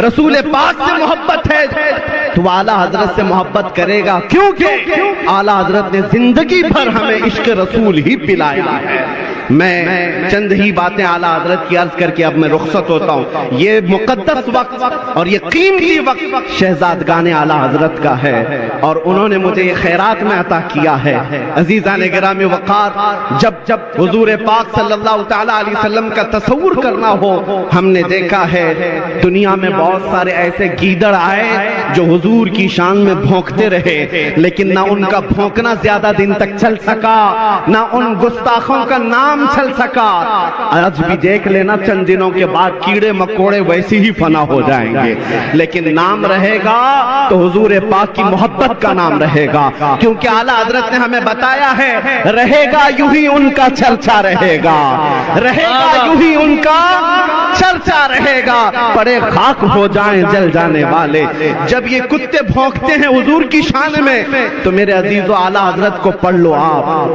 رسول پاک سے محبت ہے تو اعلیٰ حضرت سے محبت کرے گا، کیونکہ اعلیٰ حضرت نے زندگی بھر ہمیں عشق رسول ہی پلایا ہے۔ میں چند ہی باتیں اعلیٰ حضرت کی عرض کر کے اب میں رخصت ہوتا ہوں۔ یہ مقدس وقت اور یہ قیمتی وقت شہزادگان اعلیٰ حضرت کا ہے، اور انہوں نے مجھے یہ خیرات میں عطا کیا ہے۔ عزیزان گرامی وقار، جب حضور پاک صلی اللہ تعالیٰ علیہ وسلم کا تصور کرنا ہو، ہم نے دیکھا ہے دنیا میں بہت سارے ایسے گیدڑ آئے جو حضور کی شان میں بھونکتے رہے، لیکن نہ ان کا بھونکنا زیادہ دن تک چل سکا، نہ ان گستاخوں کا نام چل سکا۔ آج بھی دیکھ لینا، چند دنوں کے بعد کیڑے مکوڑے ویسے ہی فنا ہو جائیں گے، لیکن نام رہے گا تو حضور پاک کی محبت کا نام رہے گا، کیونکہ اعلیٰ حضرت نے ہمیں بتایا ہے، رہے گا یوں ہی ان کا چرچا رہے گا، رہے گا یوں ہی ان کا چرچا رہے گا، پڑے خاک ہو جائیں جل جانے والے۔ جب یہ کتے بھونکتے ہیں حضور کی شان میں تو میرے عزیزو اعلیٰ حضرت کو پڑھ لو،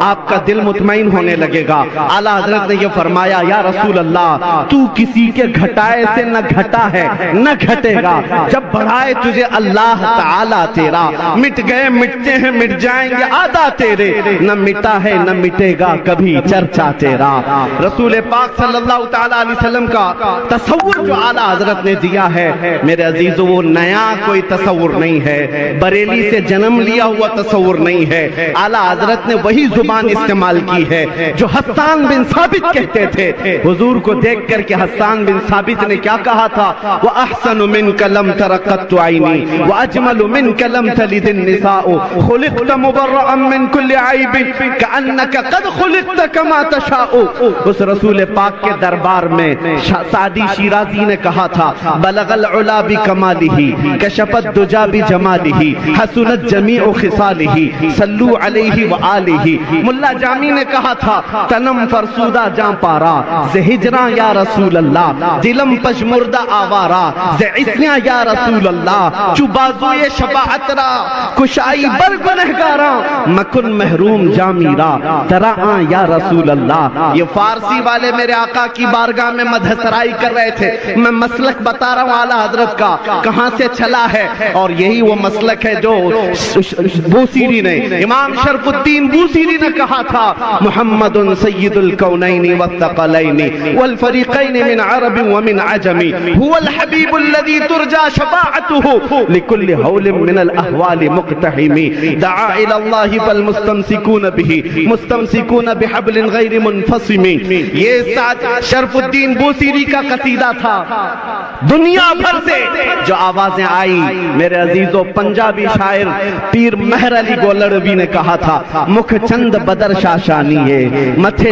آپ کا دل مطمئن ہونے لگے گا۔ اعلیٰ حضرت نے یہ فرمایا، یا رسول اللہ، تو کسی کے گھٹائے سے نہ گھٹا ہے نہ گھٹے گا، جب بڑھائے تجھے اللہ تعالیٰ تیرا، مٹ گئے مٹتے ہیں مٹ جائیں گے آدھا تیرے، نہ مٹا ہے نہ مٹے گا کبھی چرچا تیرا۔ رسول پاک صلی اللہ تعالیٰ علیہ وسلم کا تصور جو اعلیٰ حضرت نے دیا ہے میرے عزیزو، وہ نیا کوئی تصور نہیں ہے، بریلی سے جنم لیا ہوا تصور نہیں ہے۔ اعلیٰ حضرت نے وہی زبان استعمال کی ہے جو حسان بن ثابت کہتے تھے۔ حضور کو دیکھ کر کے حسان بن ثابت نے کیا کہا تھا؟ وَأَحْسَنُ مِنْكَ لَمْ تَرَ قَطُّ عَيْنِي وَأَجْمَلُ مِنْكَ لَمْ تَلِدِ النِّسَاءُ خُلِقْتَ مُبَرَّأً مِنْ كُلِّ عَيْبٍ كَأَنَّكَ قَدْ خُلِقْتَ كَمَا تَشَاءُ۔ اس رسول پاک کے دربار میں سعدی شیرازی نے کہا تھا، بلغ العلا بکمالہ کشف الدجا بجمالہ حسنت جمیع خصالہ صلو علیہ وآلہ۔ ملا جامی نے کہا تھا، تنم فرسودہ جان پارا زِ ہجراں یا رسول اللہ، دلم پشمردہ آوارا زِ عصیاں یا رسول اللہ، چو بازوئے شفاعت را کشائی بر گنہگاراں، مکن محروم جامیرا تراں یا رسول اللہ۔ یہ فارسی والے میرے آقا کی بارگاہ میں مدح سرائی کر رہے تھے، میں مسلک بتا رہا ہوں اعلیٰ حضرت کا کہاں سے چلا ہے، اور یہی وہ مسلک ہے جو بوسیری نے، امام شرف الدین بوسیری نے کہا تھا، محمد سید الکونین والثقلین والفریقین من عرب ومن عجم، هو الحبیب الذی ترجى شفاعته لكل حول من الاحوال مقتحم، دعا الى اللہ فالمستمسکون به مستمسکون بحبل غیر منفصم۔ یہ ساتھ شرف الدین بوسیری کا قصیدہ تھا۔ دنیا بھر سے جو آوازیں آئی میرے عزیزو، پنجابی شاعر پیر مہر علی گولڑوی نے کہا تھا، مکھ چند بدر شاشانی ہے متھے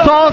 100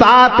7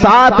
7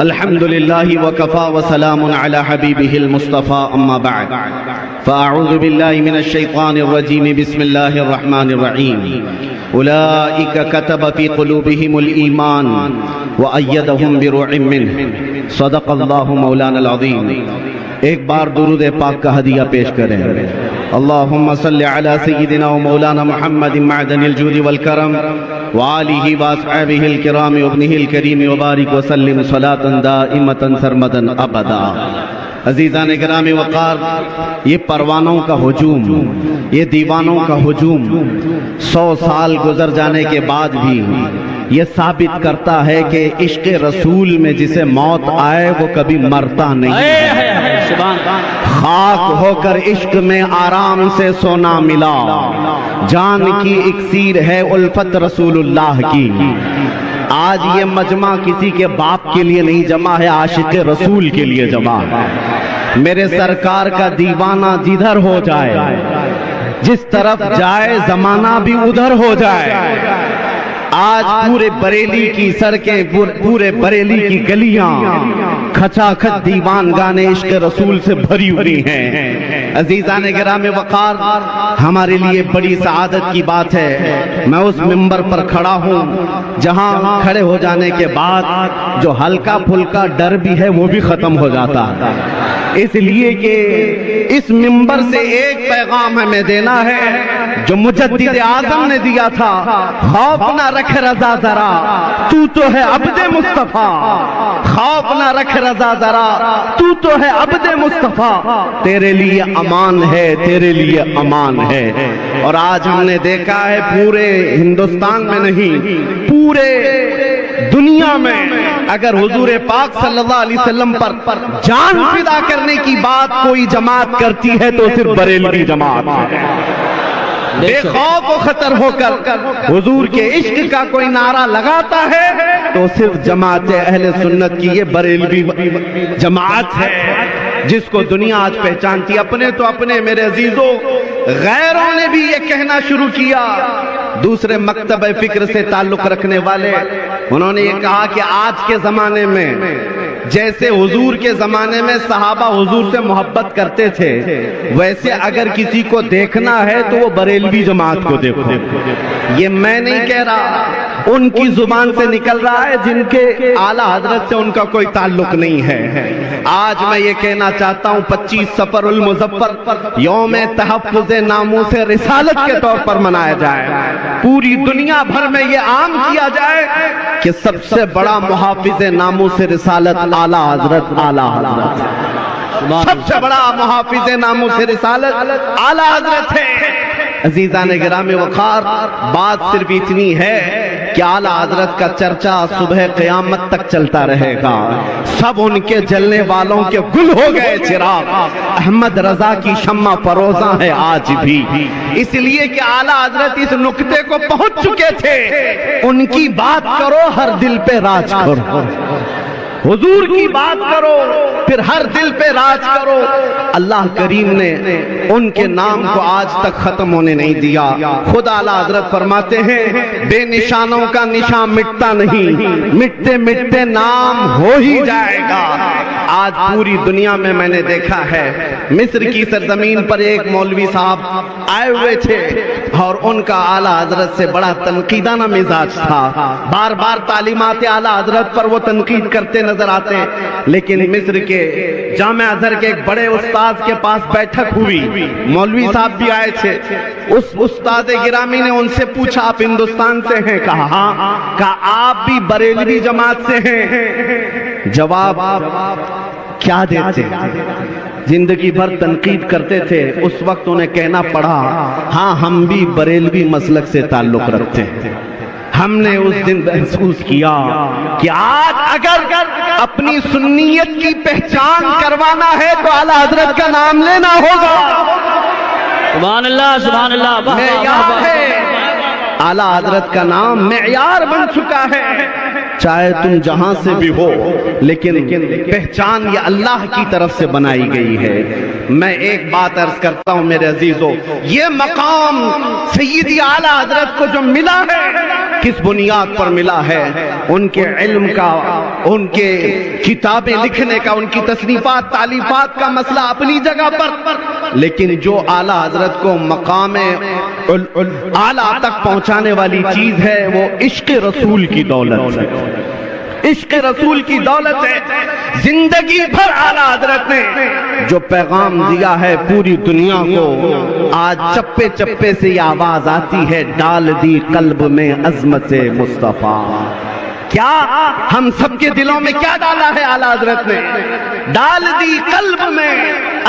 الحمد لله وكفى وسلام على حبيبه المصطفى أما بعد فأعوذ بالله من الشيطان الرجيم بسم الله الرحمن الرحيم أولئك كتب في قلوبهم الإيمان وأيدهم بروح منه صدق الله مولانا العظيم. ایک بار درود پاک کا ہدیہ پیش کریں. اللہم صلی علی سیدنا و مولانا محمد معدن الجود والکرم وآلہ واصحابہ الکرام وابنہ الکریم وبارک وسلم صلاة دائمتا سرمدا ابدا. عزیزان گرامی وقار، یہ پروانوں کا ہجوم، یہ دیوانوں کا ہجوم 100 سال گزر جانے کے بعد بھی یہ ثابت کرتا ہے کہ عشق رسول میں جسے موت آئے وہ کبھی مرتا نہیں. خاک ہو کر عشق میں آرام سے سونا ملا، جان کی اکسیر ہے الفت رسول اللہ کی. آج یہ مجمع کسی کے باپ کے لیے نہیں جمع ہے، عاشق رسول کے لیے جمع ہے. میرے سرکار کا دیوانہ جدھر ہو جائے، جس طرف جائے زمانہ بھی ادھر ہو جائے. آج پورے بریلی کی سڑکیں، پورے بریلی کی گلیاں کھچا کھچ دیوان گانے عشق رسول سے بھری ہوئی ہیں. عزیزان گرام وقار، ہمارے لیے بڑی سعادت کی بات ہے میں اس منبر پر کھڑا ہوں جہاں کھڑے ہو جانے کے بعد جو ہلکا پھلکا ڈر بھی ہے وہ بھی ختم ہو جاتا ہے. اس لیے کہ اس منبر سے ایک پیغام ہمیں دینا ہے جو مجدد اعظم نے دیا تھا: خوف نہ رکھ رضا ذرا، تو ہے عبد مصطفیٰ. خوف نہ رکھ رضا ذرا، تو ہے عبد مصطفیٰ. تیرے لیے امان ہے، تیرے لیے امان ہے. اور آج ہم نے دیکھا ہے پورے ہندوستان میں نہیں، پورے دنیا میں اگر حضور پاک صلی اللہ علیہ وسلم پر جان فدا کرنے کی بات کوئی جماعت کرتی ہے تو صرف بریلوی جماعت ہے. بے خوف و خطر ہو کر حضور کے عشق کا کوئی نعرہ لگاتا ہے تو صرف جماعت اہل سنت کی یہ بریلوی جماعت ہے جس کو دنیا آج پہچانتی. اپنے تو اپنے میرے عزیزوں، غیروں نے بھی یہ کہنا شروع کیا. دوسرے مکتب فکر سے تعلق رکھنے والے انہوں نے یہ کہا کہ آج کے زمانے میں جیسے حضور کے زمانے میں صحابہ حضور سے محبت کرتے تھے، ویسے اگر کسی کو دیکھنا ہے تو وہ بریلوی جماعت کو دیکھو. یہ میں نہیں کہہ رہا، ان کی زبان سے نکل رہا ہے جن کے اعلیٰ حضرت سے ان کا کوئی تعلق نہیں ہے. آج میں یہ کہنا چاہتا ہوں 25 صفر المظفر یوم تحفظ ناموس رسالت کے طور پر منایا جائے. پوری دنیا بھر میں یہ عام کیا جائے کہ سب سے بڑا محافظ ناموس رسالت اعلیٰ حضرت سب سے بڑا محافظ ناموس رسالت اعلیٰ حضرت ہے. عزیزان گرامی وقار، بات صرف اتنی ہے کہ اعلیٰ حضرت کا چرچا صبح قیامت تک چلتا رہے گا. سب ان کے جلنے والوں کے گل ہو گئے چراغ، احمد رضا کی شمع فروزاں ہے آج بھی. اس لیے کہ اعلیٰ حضرت اس نقطے کو پہنچ چکے تھے، ان کی بات کرو ہر دل پہ راج کرو، حضور کی بات کرو پھر ہر دل پہ راج کرو. اللہ کریم نے ان کے نام کو آج تک ختم ہونے نہیں دیا. خود اعلیٰ حضرت فرماتے ہیں بے نشانوں کا نشان مٹتا نہیں، مٹتے مٹتے نام ہو ہی جائے گا. آج پوری دنیا میں میں نے دیکھا ہے، مصر کی سرزمین پر ایک مولوی صاحب آئے ہوئے تھے اور ان کا اعلیٰ حضرت سے بڑا تنقیدانہ مزاج تھا. بار بار تعلیمات اعلیٰ حضرت پر وہ تنقید کرتے نظر آتے. لیکن مصر کے جامع ازہر کے ایک بڑے استاد کے پاس بیٹھک ہوئی، مولوی صاحب بھی آئے تھے. اس استاد گرامی نے ان سے پوچھا آپ ہندوستان سے ہیں؟ کہا ہاں. کہا آپ بھی بریلوی جماعت سے ہیں؟ جواب کیا دیتے؟ زندگی بھر تنقید کرتے تھے، اس وقت انہیں کہنا پڑا ہاں ہم بھی بریلوی مسلک سے تعلق رکھتے ہیں. ہم نے اس دن محسوس کیا کہ آج اگر اپنی سنیت کی پہچان کروانا ہے تو اعلیٰ حضرت کا نام لینا ہوگا. سبحان اللہ، سبحان اللہ. معیار ہے، اعلیٰ حضرت کا نام معیار بن چکا ہے. چاہے تم جہاں سے بھی ہو لیکن پہچان یہ اللہ کی طرف سے بنائی گئی ہے. میں ایک بات عرض کرتا ہوں میرے عزیزوں، یہ مقام سیدی اعلیٰ حضرت کو جو ملا ہے کس بنیاد پر ملا ہے؟ ان کے علم کا ان کے کتابیں لکھنے کا، ان کی تصنیفات تالیفات کا مسئلہ اپنی جگہ پر، لیکن جو اعلیٰ حضرت کو مقام اعلیٰ تک پہنچانے والی چیز ہے وہ عشق رسول کی دولت ہے، عشق رسول کی دولت ہے۔ زندگی بھر اعلیٰ حضرت نے جو پیغام دیا ہے پوری دنیا کو، آج چپے چپے سے یہ آواز آتی ہے، ڈال دی قلب میں عظمت مصطفیٰ۔ کیا ہم سب کے دلوں میں کیا ڈالا ہے اعلیٰ حضرت نے؟ ڈال دی قلب میں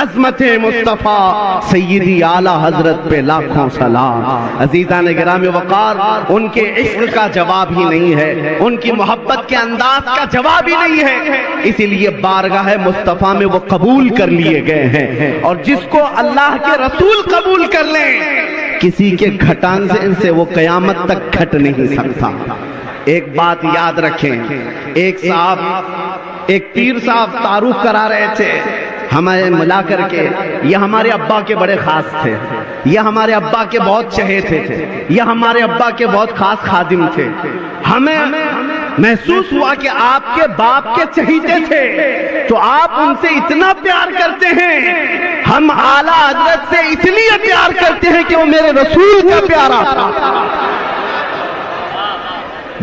عظمت مصطفیٰ، سیدی اعلیٰ حضرت پہ لاکھوں سلام۔ عزیزان گرامی وقار، ان کے عشق کا جواب ہی نہیں ہے، ان کی محبت کے انداز کا جواب ہی نہیں ہے، اسی لیے بارگاہ مصطفیٰ میں وہ قبول کر لیے گئے ہیں، اور جس کو اللہ کے رسول قبول کر لیں، کسی کے گھٹان سے وہ قیامت تک گھٹ نہیں سکتا۔ ایک بات یاد رکھیں، ایک پیر صاحب تعارف کرا رہے تھے ہمیں ملا کر کے، یہ ہمارے ابا کے بڑے خاص تھے، یہ ہمارے ابا کے بہت چہیتے تھے، یہ ہمارے ابا کے بہت خاص خادم تھے۔ ہمیں محسوس ہوا کہ آپ کے باپ کے چہیتے تھے تو آپ ان سے اتنا پیار کرتے ہیں، ہم اعلیٰ حضرت سے اس لیے پیار کرتے ہیں کہ وہ میرے رسول کا پیارا تھا،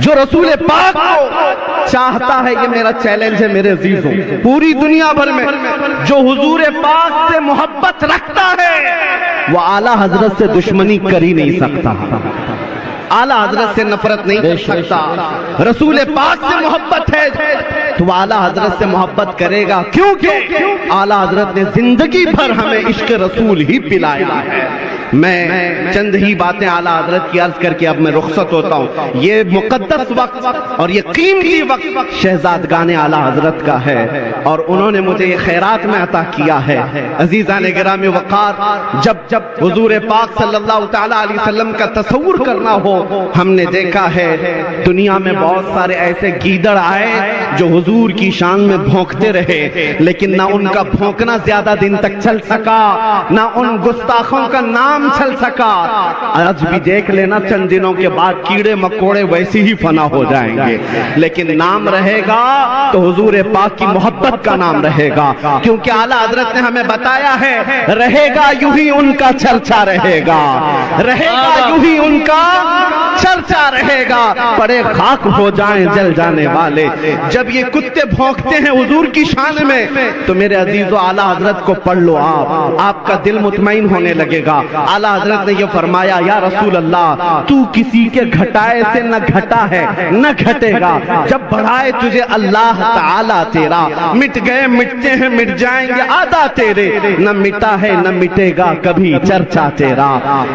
جو رسول پاک کو چاہتا ہے۔ یہ میرا چیلنج ہے میرے عزیزوں، پوری دنیا بھر میں جو حضور پاک سے محبت رکھتا ہے وہ اعلیٰ حضرت سے دشمنی کر ہی نہیں سکتا، اعلیٰ حضرت سے نفرت نہیں کر سکتا۔ رسول پاک سے محبت ہے تو اعلیٰ حضرت سے محبت کرے گا، کیونکہ اعلیٰ حضرت نے زندگی بھر ہمیں عشق رسول ہی پلایا ہے۔ میں چند ہی باتیں اعلیٰ حضرت کی عرض کر کے اب میں رخصت ہوتا ہوں۔ یہ مقدس وقت اور یہ قیمتی وقت شہزادگان اعلیٰ حضرت کا ہے، اور انہوں نے مجھے یہ خیرات میں عطا کیا ہے۔ عزیزان گرامی وقار، جب حضور پاک صلی اللہ تعالیٰ علیہ وسلم کا تصور کرنا ہو، ہم نے دیکھا ہے دنیا میں بہت سارے ایسے گیدڑ آئے جو حضور کی شان میں بھونکتے رہے، لیکن نہ ان کا بھونکنا زیادہ دن تک چل سکا، نہ ان گستاخوں کا نام چل سکا۔ آج بھی دیکھ لینا، چند دنوں کے بعد کیڑے مکوڑے ویسے ہی فنا ہو جائیں گے، لیکن نام رہے گا تو حضور پاک کی محبت کا نام رہے گا، کیونکہ اعلیٰ حضرت نے ہمیں بتایا ہے، رہے گا یوں ہی ان کا چرچا رہے گا، رہے گا یوں ہی ان کا چرچا رہے گا، پڑے خاک ہو جائیں جل جانے والے۔ جب یہ کتے بھونکتے ہیں حضور کی شان میں تو میرے عزیزو اعلیٰ حضرت کو پڑھ لو، آپ کا دل مطمئن ہونے لگے گا۔ اعلیٰ حضرت نے یہ فرمایا، یا رسول اللہ تو کسی کے گھٹائے سے نہ گھٹا ہے نہ گھٹے گا، جب بڑھائے تجھے اللہ تعالیٰ تیرا، مٹ گئے مٹتے ہیں مٹ جائیں گے آدھا تیرے، نہ مٹا ہے نہ مٹے گا کبھی چرچا تیرا۔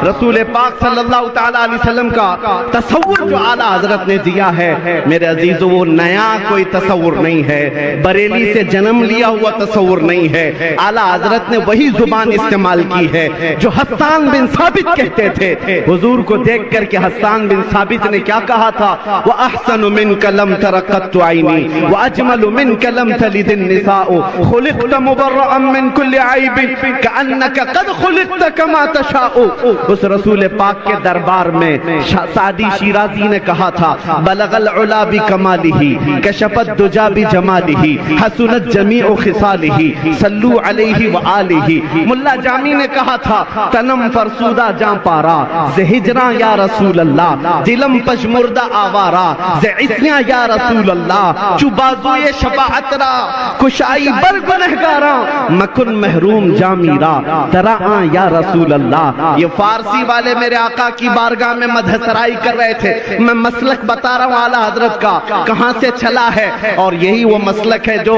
رسول پاک صلی اللہ تعالیٰ علیہ وسلم کا تصور جو اعلیٰ حضرت نے دیا ہے میرے عزیزو، وہ نیا کوئی تصور نہیں ہے، بریلی سے جنم لیا ہوا تصور نہیں ہے۔ اعلیٰ حضرت نے وہی زبان استعمال کی ہے جو حسان بن ثابت کہتے تھے۔ حضور کو دیکھ کر کے حسان بن ثابت نے کیا کہا تھا؟ وَأَحْسَنُ مِنْكَ لَمْ تَرَ قَطُّ عَيْنِي وَأَجْمَلُ مِنْكَ لَمْ تَلِدِ النِّسَاءُ خُلِقْتَ مُبَرَّأً مِنْ كُلِّ عَيْبٍ كَأَنَّكَ قَدْ خُلِقْتَ كَمَا تَشَاءُ۔ اس رسول پاک کے دربار میں سعدی شیرازی نے کہا تھا، بلغ العلا بکمالہ کشف الدجا بجمالہ حسنت جمیع خصالہ صلو علیہ وآلہ۔ ملا جامی نے کہا تھا، تنم فرسودہ جان پارا زہجراں یا رسول اللہ، دلم پشمردہ آوارا زعسیاں یا رسول اللہ، چو بازوی شفاعت را کشائی بر گنہگاراں، مکن محروم جامیرا تراں یا رسول اللہ۔ یہ فارسی والے میرے آقا کی بارگاہ میں مدح سرائی کر رہے تھے، میں مسلک بتا رہا ہوں اعلیٰ حضرت کا کہاں سے چلا ہے، اور یہی وہ مسلک ہے جو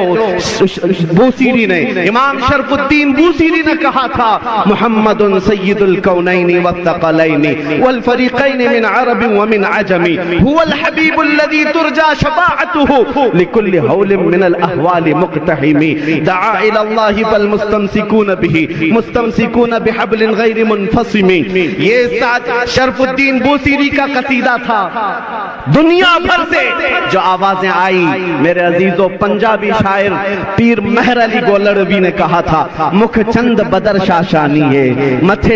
بوسیری نے، امام شرف الدین بوسیری نے کہا تھا، محمد سید الکونین والثقلین والفریقین من عرب ومن عجم، هو الحبیب الذی ترجى شفاعته لكل حول من الاحوال مقتحم، دعا الى اللہ فالمستمسکون به مستمسکون بحبل غیر منفصم۔ یہ ساتھ شرف الدین بوسیری کا قصیدہ تھا۔ دنیا بھر سے جو آوازیں آئی میرے عزیزو، پنجابی شاعر پیر مہر علی گولڑوی نے کہا تھا، مکھ چند بدر شاشانی ہے متھے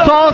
100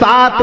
7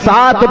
7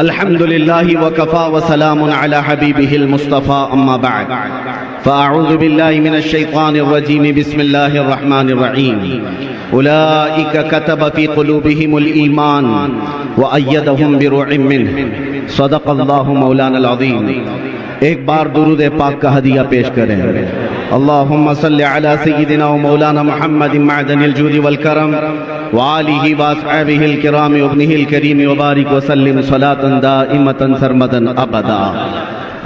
الحمد لله وكفى وسلام على حبيبه المصطفى أما بعد فأعوذ بالله من الشيطان الرجيم بسم الله الرحمن الرحيم أولئك كتب في قلوبهم الإيمان وأيدهم بروح منه صدق الله مولانا العظيم. ایک بار درود پاک کا ہدیہ پیش کریں. اللہم صلی علی سیدنا و مولانا محمد معدن الجود والکرم وآلہ واصحابہ الکرام وابنہ الکریم وبارک وسلم صلاة دائمتا سرمدا ابدا.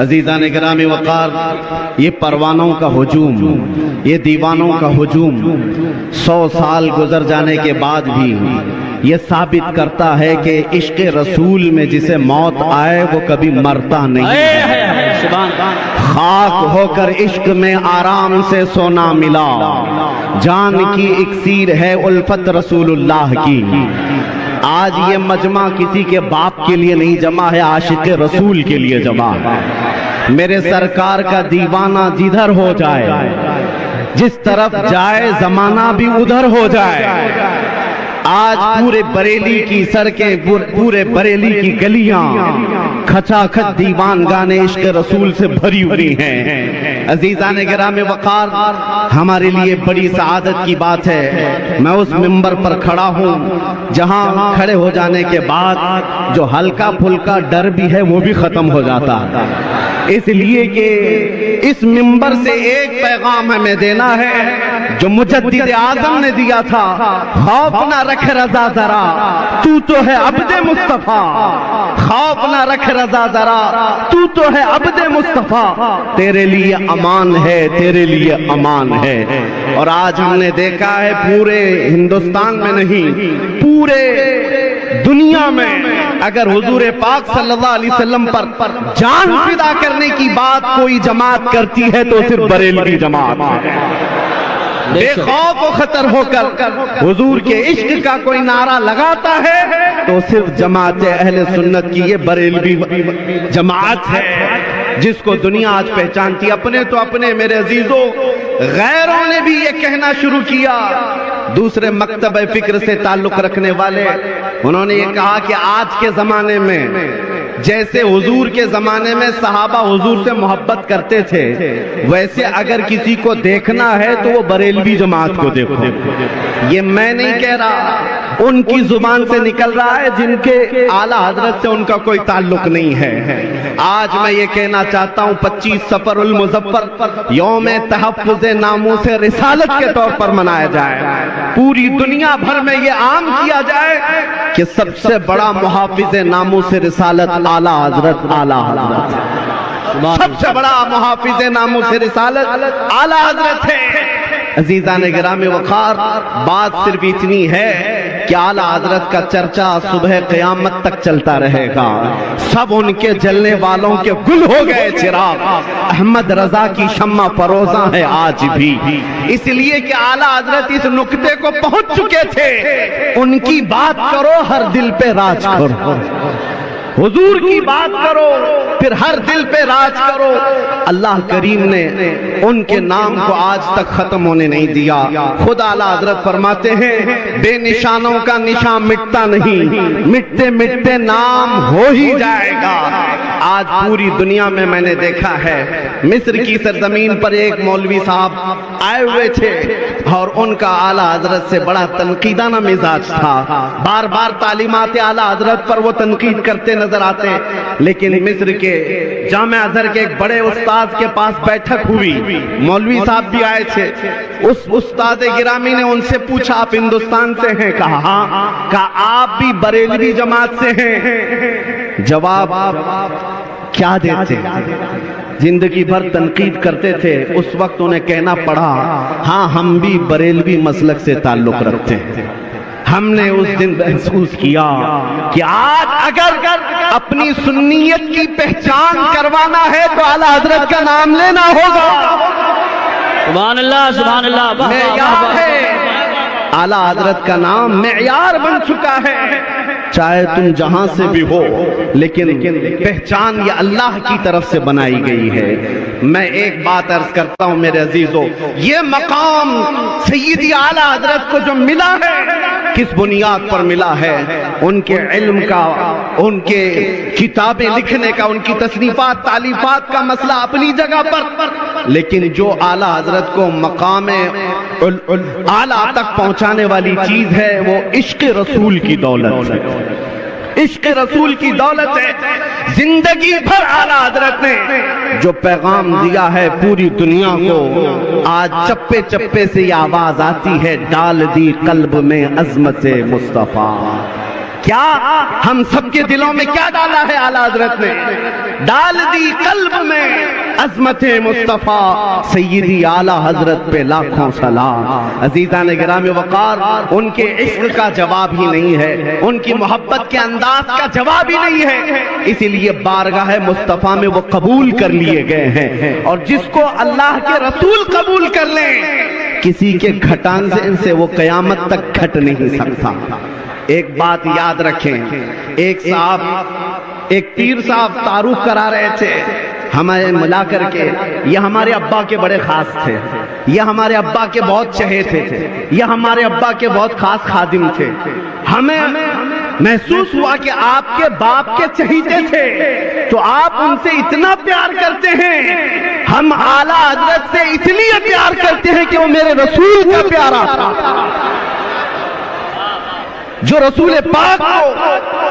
عزیزان گرامی وقار، یہ پروانوں کا ہجوم، یہ دیوانوں کا ہجوم 100 سال گزر جانے کے بعد بھی یہ ثابت کرتا ہے کہ عشق رسول میں جسے موت آئے وہ کبھی مرتا نہیں. خاک ہو کر عشق میں آرام سے سونا ملا، جان کی اکسیر ہے الفت رسول اللہ کی. آج یہ مجمع کسی کے باپ کے لیے نہیں جمع ہے، عاشق رسول کے لیے جمع ہے. میرے سرکار کا دیوانہ جدھر ہو جائے، جس طرف جائے زمانہ بھی ادھر ہو جائے. آج پورے بریلی کی سڑکیں، پورے بریلی کی گلیاں کھچا کھچ دیوان گانے عشق رسول سے بھری ہوئی ہیں. عزیزان گرامی وقار، ہمارے لیے بڑی سعادت کی بات ہے میں اس منبر پر کھڑا ہوں جہاں کھڑے ہو جانے کے بعد جو ہلکا پھلکا ڈر بھی ہے وہ بھی ختم ہو جاتا ہے. اس لیے کہ اس منبر سے ایک پیغام ہمیں دینا ہے جو مجدد اعظم نے دیا تھا: خوف نہ رکھ رضا ذرا، تو ہے عبد مصطفیٰ. خوف نہ رکھ رضا ذرا، تو ہے عبد مصطفیٰ. تیرے لیے امان ہے، تیرے لیے امان ہے. اور آج ہم نے دیکھا ہے پورے ہندوستان میں نہیں، پورے دنیا میں اگر حضور پاک صلی اللہ علیہ وسلم پر جان فدا کرنے کی بات کوئی جماعت کرتی ہے تو صرف بریلوی جماعت ہے. بے خوف و خطر ہو کر حضور کے عشق کا کوئی نعرہ لگاتا ہے تو صرف جماعت اہل سنت کی یہ بریلوی جماعت ہے جس کو دنیا آج پہچانتی. اپنے تو اپنے میرے عزیزوں، غیروں نے بھی یہ کہنا شروع کیا. دوسرے مکتب فکر سے تعلق رکھنے والے انہوں نے یہ کہا کہ آج کے زمانے میں جیسے حضور کے زمانے میں صحابہ حضور سے محبت کرتے تھے، ویسے اگر کسی کو دیکھنا ہے تو وہ بریلوی جماعت کو دیکھو. یہ میں نہیں کہہ رہا، ان کی زبان سے نکل رہا ہے جن کے اعلیٰ حضرت سے ان کا کوئی تعلق نہیں ہے. آج میں یہ کہنا چاہتا ہوں 25 صفر المظفر یوم تحفظ ناموس رسالت کے طور پر منایا جائے. پوری دنیا بھر میں یہ عام کیا جائے کہ سب سے بڑا محافظ ناموس رسالت اعلیٰ حضرت سب سے بڑا محافظ ناموس رسالت اعلیٰ حضرت ہے. عزیزان گرامی وقار، بات صرف اتنی ہے کہ اعلیٰ حضرت کا چرچا صبح قیامت تک چلتا رہے گا. سب ان کے جلنے والوں کے گل ہو گئے چراغ، احمد رضا کی شمع فروزاں ہے آج بھی. اس لیے کہ اعلیٰ حضرت اس نقطے کو پہنچ چکے تھے، ان کی بات کرو ہر دل پہ راج کرو، حضور کی بات کرو پھر ہر دل پہ راج کرو. اللہ کریم نے ان کے نام کو آج تک ختم ہونے نہیں دیا. خود اعلیٰ حضرت فرماتے ہیں بے نشانوں کا نشان مٹتا نہیں، مٹتے مٹتے نام ہو ہی جائے گا. آج پوری دنیا میں میں نے دیکھا ہے، مصر کی سرزمین پر ایک مولوی صاحب آئے ہوئے تھے اور ان کا اعلیٰ حضرت سے بڑا تنقیدانہ مزاج تھا. بار بار تعلیمات اعلیٰ حضرت پر وہ تنقید کرتے نظر آتے. لیکن مصر کے جامعہ ازہر کے ایک بڑے استاذ کے پاس بیٹھک ہوئی، مولوی صاحب بھی آئے تھے. اس استاد گرامی نے ان سے پوچھا آپ ہندوستان سے ہیں؟ کہا ہاں. کہا آپ بھی بریلوی جماعت سے ہیں؟ جواب کیا دیتے؟ زندگی بھر تنقید کرتے تھے، اس وقت انہیں کہنا پڑا ہاں ہم بھی بریلوی مسلک سے تعلق رکھتے ہیں. ہم نے اس دن محسوس کیا کہ آج اگر اپنی سنیت کی پہچان کروانا ہے تو اعلیٰ حضرت کا نام لینا ہوگا. سبحان اللہ، سبحان اللہ. معیار ہے، اعلیٰ حضرت کا نام معیار بن چکا ہے. چاہے تم جہاں سے بھی ہو لیکن پہچان یہ اللہ کی طرف سے بنائی گئی ہے. میں ایک بات عرض کرتا ہوں میرے عزیزوں، یہ مقام سیدی اعلیٰ حضرت کو جو ملا ہے کس بنیاد پر ملا ہے؟ ان کے علم کا، ان کے کتابیں لکھنے کا، ان کی تصنیفات تالیفات کا مسئلہ اپنی جگہ پر، لیکن جو اعلیٰ حضرت کو مقام اعلیٰ تک پہنچانے والی چیز ہے وہ عشق رسول کی دولت ہے، عشق رسول کی دولت ہے۔ زندگی بھر اعلیٰ حضرت نے جو پیغام دیا ہے پوری دنیا کو، آج چپے چپے سے یہ آواز آتی ہے، ڈال دی قلب میں عظمت مصطفیٰ۔ کیا ہم سب کے دلوں میں کیا ڈالا ہے اعلیٰ حضرت نے؟ ڈال دی قلب میں عظمت مصطفیٰ، سیدی اعلیٰ حضرت پہ لاکھوں سلام۔ عزیزان گرامی وقار، ان کے عشق کا جواب ہی نہیں ہے، ان کی محبت کے انداز کا جواب ہی نہیں ہے، اسی لیے بارگاہ مصطفیٰ میں وہ قبول کر لیے گئے ہیں، اور جس کو اللہ کے رسول قبول کر لیں، کسی کے گھٹانے سے وہ قیامت تک گھٹ نہیں سکتا۔ ایک بات یاد رکھیں، ایک پیر صاحب تعارف کرا رہے تھے ہمیں ملا کر کے، یہ ہمارے ابا کے بڑے خاص تھے، یہ ہمارے ابا کے بہت چہیتے تھے، یہ ہمارے ابا کے بہت خاص خادم تھے۔ ہمیں محسوس ہوا کہ آپ کے باپ کے چہیتے تھے تو آپ ان سے اتنا پیار کرتے ہیں، ہم اعلیٰ حضرت سے اس لیے پیار کرتے ہیں کہ وہ میرے رسول کا پیارا تھا، جو رسول پاک کو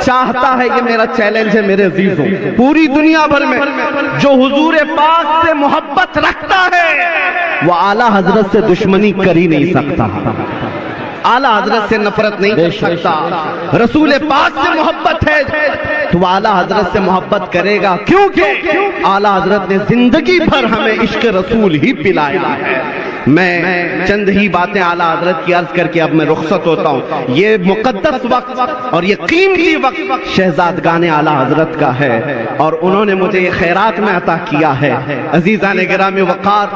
چاہتا ہے۔ یہ میرا چیلنج ہے میرے عزیزوں، پوری دنیا بھر میں جو حضور پاک سے محبت رکھتا ہے وہ اعلیٰ حضرت سے دشمنی کر ہی نہیں سکتا، اعلیٰ حضرت سے نفرت نہیں کر سکتا۔ رسول پاک سے محبت ہے تو اعلیٰ حضرت سے محبت کرے گا، کیونکہ اعلیٰ حضرت نے زندگی بھر ہمیں عشق رسول ہی پلایا ہے۔ میں چند ہی باتیں اعلیٰ حضرت کی عرض کر کے اب میں رخصت ہوتا ہوں۔ یہ مقدس وقت اور یہ قیمتی وقت شہزادگان اعلیٰ حضرت کا ہے، اور انہوں نے مجھے یہ خیرات میں عطا کیا ہے۔ عزیزان گرامی وقار،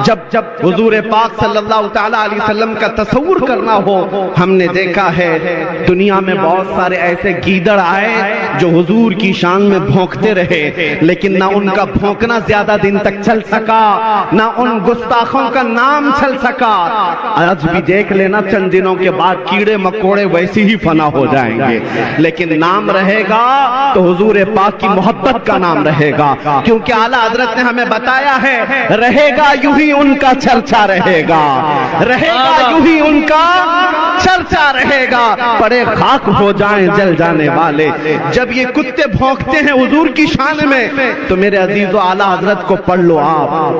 جب حضور پاک صلی اللہ تعالیٰ علیہ وسلم کا تصور کرنا ہو، ہم نے دیکھا ہے دنیا میں بہت سارے ایسے گیدڑ آئے جو حضور کی شان میں بھونکتے رہے، لیکن نہ ان کا بھونکنا زیادہ دن تک چل سکا، نہ ان گستاخوں کا نام چل سکا۔ آج بھی دیکھ لینا، چند دنوں کے بعد کیڑے مکوڑے ویسے ہی فنا ہو جائیں گے، لیکن نام رہے گا تو حضور پاک کی محبت کا نام رہے گا، کیونکہ اعلیٰ حضرت نے ہمیں بتایا ہے، رہے گا یوں ہی ان کا چرچا رہے گا، رہے گا یوں ہی ان کا چرچا رہے گا، پڑے خاک ہو جائیں جل جانے والے۔ جب یہ کتے بھونکتے ہیں حضور کی شان میں تو میرے عزیزو اعلیٰ حضرت کو پڑھ لو،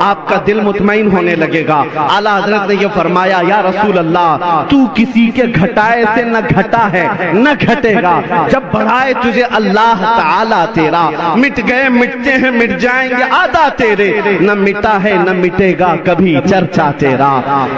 آپ کا دل مطمئن ہونے لگے گا۔ اعلیٰ حضرت نے یہ فرمایا، یا رسول اللہ، تو کسی کے گھٹائے سے نہ گھٹا ہے نہ گھٹے گا، جب بڑھائے تجھے اللہ تعالیٰ تیرا، مٹ گئے مٹتے ہیں مٹ جائیں گے آدھا تیرے، نہ مٹا ہے نہ مٹے گا کبھی چرچا تیرا۔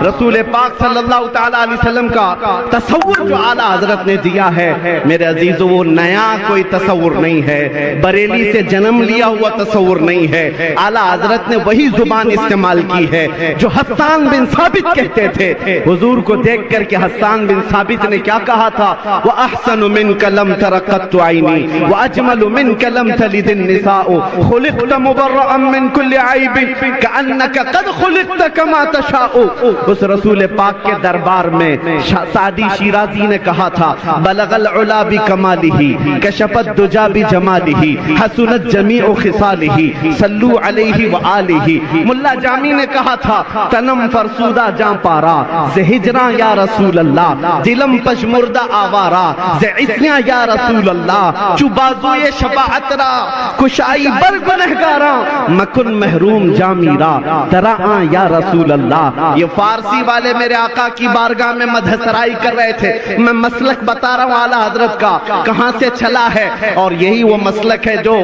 رسول پاک صلی اللہ تعالیٰ علیہ وسلم کا تصور جو اعلیٰ حضرت نے دیا ہے میرے عزیزو، وہ نیا کوئی تصور نہیں ہے، بریلی سے جنم لیا ہوا تصور نہیں ہے۔ اعلیٰ حضرت نے وہی زبان استعمال کی ہے جو حسان بن ثابت کہتے تھے۔ حضور کو دیکھ کر کے حسان بن ثابت نے کیا کہا تھا؟ وَأَحْسَنُ مِنْكَ لَمْ تَرَ قَطُّ عَيْنِي وَأَجْمَلُ مِنْكَ لَمْ تَلِدِ النِّسَاءُ خُلِقْتَ مُبَرَّأً مِنْ كُلِّ عَيْبٍ كَأَنَّكَ قَدْ خُلِقْتَ كَمَا تَشَاءُ۔ اس رسول پاک کے دربار میں سعدی شیرازی نے کہا تھا، بلغ العلا بکمالہ کشف الدجا بجمالہ حسنت جمیع خصالہ صلو علیہ وآلہ۔ ملا جامی نے کہا تھا، تنم فرسودہ جان پارا زہجراں یا رسول اللہ، دلم پشمردہ آوارا زعسیاں یا رسول اللہ، چو بازوی شفاعت را کشائی بر گنہگاراں، مکن محروم جامیرا تراں یا رسول اللہ۔ یہ فارسی والے میرے آقا کی بارگاہ میں مدح سرائی کر رہے تھے، میں مسلک بتا رہا ہوں اعلیٰ حضرت کا کہاں سے چلا ہے، اور یہی وہ مسلک ہے جو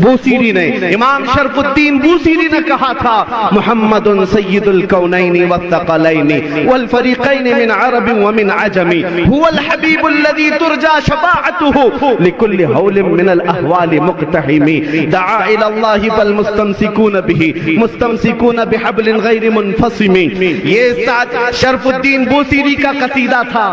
بوسیری نے، امام شرف الدین بوسیری نے کہا تھا، محمد سید الکونین والثقلین والفریقین من عرب ومن عجم، هو الحبیب الذی ترجى شفاعته لكل حول من الاحوال مقتحم، دعا الى اللہ فالمستمسکون به مستمسکون بحبل غیر منفصم۔ یہ شرف الدین بوسیری کا قصیدہ تھا۔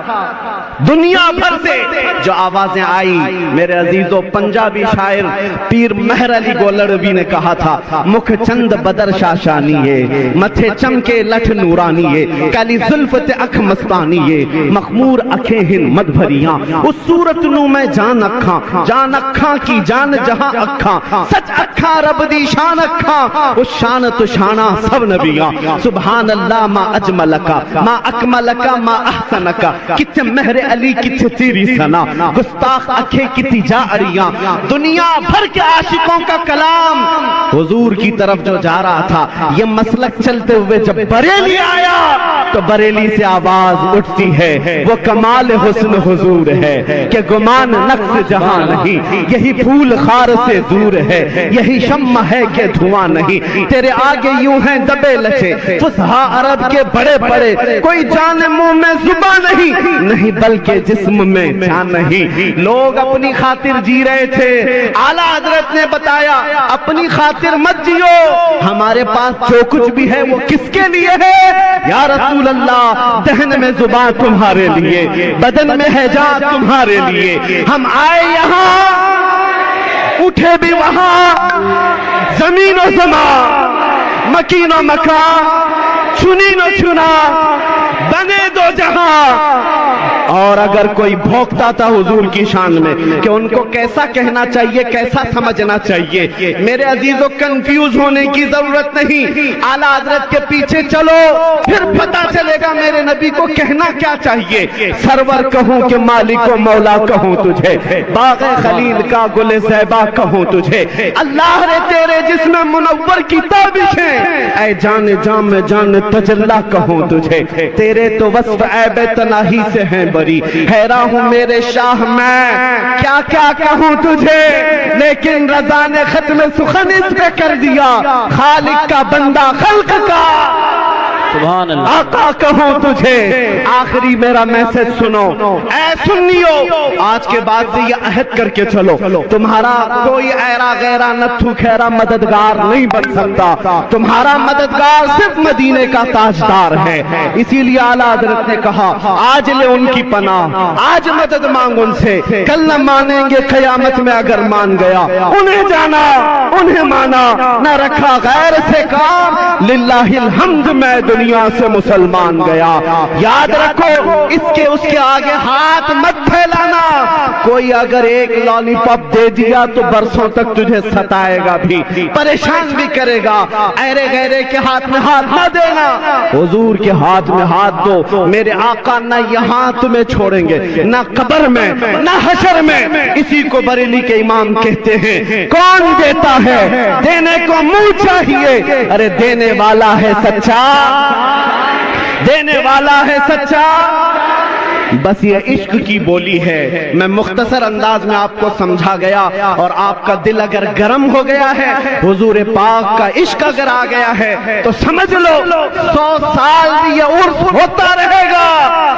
دنیا بھر سے جو آوازیں آئی میرے عزیزوں پنجابی شاعر پیر مہر علی گولڑوی نے کہا تھا مکھ چند بدر شاشانی ہے متھے چمکے لٹھ نورانی ہے کالی زلف تے اکھ مستانی ہے مخمور اکھیں ہن مد بھریاں اس صورت نو میں جان اکھاں کی جان جہاں اکھاں سچ اکھاں رب دی شان اکھاں اس شان تو شانہ سب نبیاں سبحان اللہ ما اجملکا ما اکملکا ما احسنکا کتھے مہر علی کتھے تیری ثنا گستاخ اکھے کتی جا اڑیاں دنیا بھر کے عاشقوں کا کلام حضور کی طرف جو جا رہا تھا یہ مسلک چلتے ہوئے جب بریلی آیا تو بریلی سے آواز اٹھتی ہے وہ کمال حسن حضور ہے کہ گمان نقص جہاں نہیں یہی پھول خار سے دور ہے یہی شمع ہے کہ دھواں نہیں تیرے آگے یوں ہیں دبے لچے فصحا عرب کے بڑے بڑے کوئی جان منہ میں زباں نہیں بلکہ جسم میں جان نہیں لوگ اپنی خاطر جی رہے تھے اعلیٰ حضرت نے بتایا اپنی خاطر مت جیو ہمارے پاس جو کچھ بھی ہے وہ کس کے لیے ہے یا رسول اللہ دہن میں زباں تمہارے لیے بدن میں ہے جان تمہارے لیے ہم آئے یہاں اٹھے بھی وہاں زمین و زمان مکین و مکان چنین و چنا بنے دو جہاں اور اگر کوئی بھوکتا تھا حضور کی شان میں کہ ان کو کیسا کہنا چاہیے کیسا سمجھنا چاہیے میرے عزیزوں کنفیوز ہونے کی ضرورت نہیں اعلیٰ حضرت کے پیچھے چلو پھر پتا چلے گا میرے نبی کو کہنا کیا چاہیے سرور کہوں کہ مالک و مولا کہوں تجھے باغ خلیل کا گل زیبا کہوں تجھے اللہ نے تیرے جسم منور کی تابشیں اے جان جام جان تجلا کہوں تجھے تیرے تو وصف عیب تناہی سے ہیں بری حیران ہوں میرے شاہ میں کیا کیا کہوں تجھے لیکن رضا نے ختم سخن اس پہ کر دیا خالق کا بندہ خلق کا سبحان اللہ آقا کہوں تجھے آخری میرا میسج سنو اے سنیو آج کے بعد سے یہ عہد کر کے چلو تمہارا کوئی ایرا غیرہ نتھو کھیرا مددگار نہیں بن سکتا تمہارا مددگار صرف مدینے کا تاجدار ہے اسی لیے اعلیٰ حضرت نے کہا آج لے ان کی پناہ آج مدد مانگ ان سے کل نہ مانیں گے قیامت میں اگر مان گیا انہیں جانا انہیں مانا نہ رکھا غیر سے کام للہ الحمد میں دنیا سے مسلمان گیا یاد رکھو اس کے آگے ہاتھ مت پھیلانا کوئی اگر ایک لالی پاپ دے دیا تو برسوں تک تجھے ستائے گا بھی پریشان بھی کرے گا ایرے غیرے کے ہاتھ میں ہاتھ نہ دینا حضور کے ہاتھ میں ہاتھ دو میرے آقا نہ یہاں تمہیں چھوڑیں گے نہ قبر میں نہ حشر میں اسی کو بریلی کے امام کہتے ہیں کون دیتا ہے دینے کو منہ چاہیے ارے دینے والا ہے سچا دینے والا ہے سچا بس یہ عشق کی بولی ہے میں مختصر انداز میں آپ کو سمجھا گیا اور آپ کا دل اگر گرم ہو گیا ہے حضور پاک کا عشق اگر آ گیا ہے تو سمجھ لو 100 سال یہ عرس ہوتا رہے گا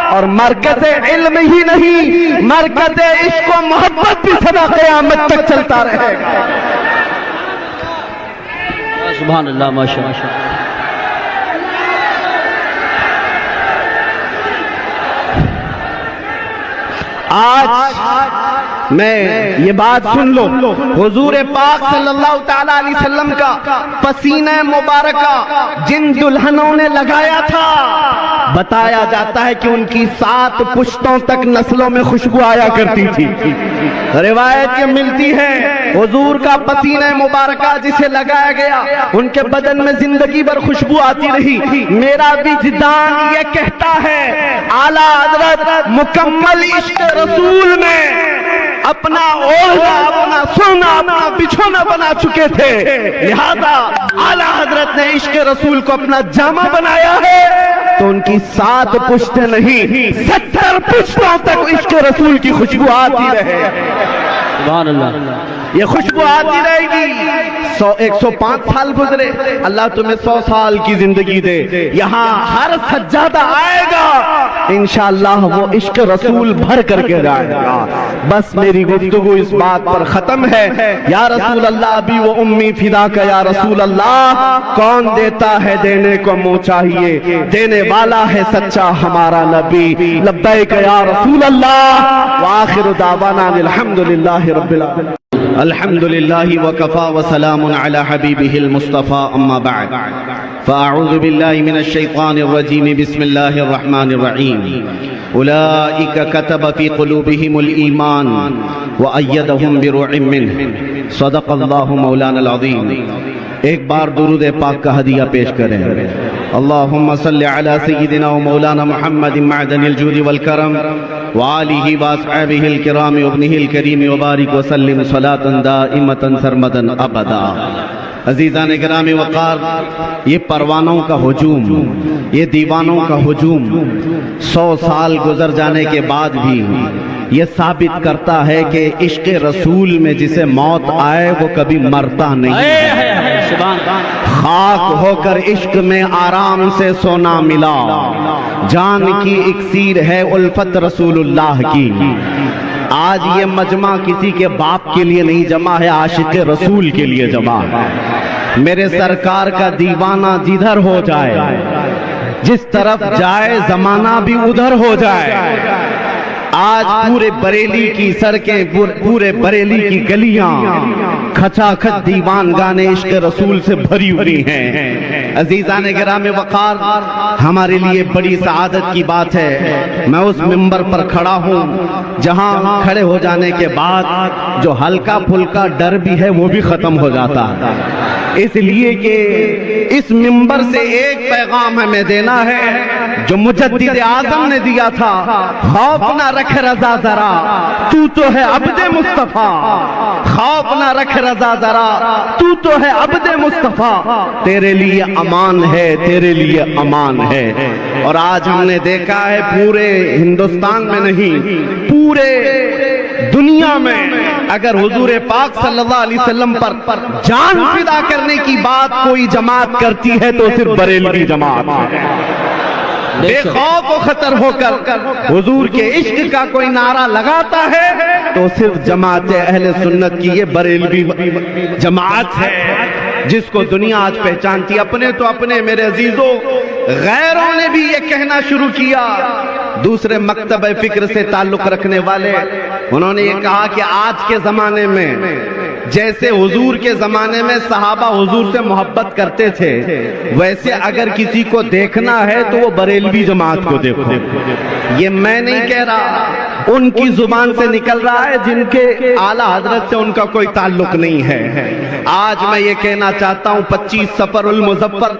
اور مرکز علم ہی نہیں مرکز عشق و محبت بھی سدا قیامت تک چلتا رہے گا سبحان اللہ ماشاء اللہ آج میں یہ بات سن لو حضور پاک صلی اللہ تعالی علیہ وسلم کا پسینہ مبارکہ جن دلہنوں نے لگایا تھا بتایا جاتا ہے کہ ان کی 7 پشتوں تک نسلوں میں خوشبو آیا کرتی تھی روایت یہ ملتی ہے حضور کا پسینہ مبارکہ جسے لگایا گیا ان کے بدن میں زندگی بھر خوشبو آتی رہی میرا وجدان یہ کہتا ہے اعلیٰ حضرت مکمل عشق رسول میں اپنا اوڑھنا اپنا سونا اپنا بچھونا بنا چکے تھے لہذا اعلیٰ حضرت نے عشق رسول کو اپنا جامہ بنایا ہے تو ان کی 7 پشتیں نہیں 70 پشتوں تک عشق رسول کی خوشبو آتی رہے سبحان اللہ یہ خوشبو آتی رہے گی 105 سال گزرے اللہ تمہیں 100 سال کی زندگی دے یہاں ہر سجادہ آئے گا انشاءاللہ وہ عشق رسول بھر کر کے جائے گا. بس میری گفتگو اس بات پر ختم ہے. یا رسول اللہ ابھی وہ امی فدا کا یا رسول اللہ کون دیتا ہے دینے کو منہ چاہیے, دینے والا ہے سچا ہمارا نبی. لبیک یا رسول اللہ وآخر دعوانا الحمدللہ رب العالمین. الحمدللہ وکفا وسلام علی حبیبہ المصطفى اما بعد فاعوذ باللہ من الشیطان الرجیم بسم اللہ الرحمن الرحیم. اولئک کتب فی قلوبہم الایمان وأیدہم بروح منہ. صدق اللہ مولانا العظیم. ایک بار درود پاک کا ہدیہ پیش کریں. اللہم صلی علی سیدنا و مولانا محمد معدن الجود والکرم وآلہ واصحابہ الکرام وابنہ الکریم وبارک وسلم صلاة دائمتا سرمدا ابدا. عزیزان گرامی وقار, یہ پروانوں کا ہجوم, یہ دیوانوں کا ہجوم 100 سال گزر جانے کے بعد بھی یہ ثابت کرتا ہے کہ عشق رسول میں جسے موت آئے وہ کبھی مرتا نہیں ہے. خاک ہو کر عشق میں آرام سے سونا ملا, جان کی اکسیر ہے الفت رسول اللہ کی. آج یہ مجمع کسی کے باپ کے لیے نہیں جمع ہے, عاشق رسول کے لیے جمع ہے. میرے سرکار کا دیوانہ جدھر ہو جائے, جس طرف جائے زمانہ بھی ادھر ہو جائے. آج پورے بریلی کی سڑکیں, پورے بریلی کی گلیاں کھچا کھچ دیوان گانے عشق رسول سے بھری ہوئی ہیں. عزیزان گرامی وقار, ہمارے لیے بڑی سعادت کی بات ہے میں اس منبر پر کھڑا ہوں جہاں کھڑے ہو جانے کے بعد جو ہلکا پھلکا ڈر بھی ہے وہ بھی ختم ہو جاتا ہے. اس لیے کہ اس منبر سے ایک پیغام ہمیں دینا ہے جو مجدد اعظم نے دیا تھا, خوف نہ رکھ رضا ذرا تو تو ہے عبد مصطفیٰ. خوف نہ رکھ رضا ذرا تو تو ہے عبد مصطفیٰ, تیرے لیے امان ہے, تیرے لیے امان ہے. اور آج ہم نے دیکھا ہے پورے ہندوستان میں نہیں پورے دنیا میں اگر حضور پاک صلی اللہ علیہ وسلم پر جان فدا کرنے کی بات کوئی جماعت کرتی ہے تو صرف بریلوی جماعت ہے. بے خوف و خطر ہو کر حضور کے عشق کا کوئی نعرہ لگاتا ہے تو صرف جماعت اہل سنت کی یہ بریلوی جماعت ہے جس کو دنیا آج پہچانتی. اپنے تو اپنے میرے عزیزوں, غیروں نے بھی یہ کہنا شروع کیا. دوسرے مکتب فکر سے تعلق رکھنے والے انہوں نے یہ کہا کہ آج کے زمانے میں جیسے حضور کے زمانے میں صحابہ حضور سے محبت کرتے تھے ویسے اگر کسی کو دیکھنا ہے تو وہ بریلوی جماعت کو دیکھو. یہ میں نہیں کہہ رہا, ان کی زبان سے نکل رہا ہے جن کے اعلیٰ حضرت سے ان کا کوئی تعلق نہیں ہے. آج میں یہ کہنا چاہتا ہوں 25 صفر المظفر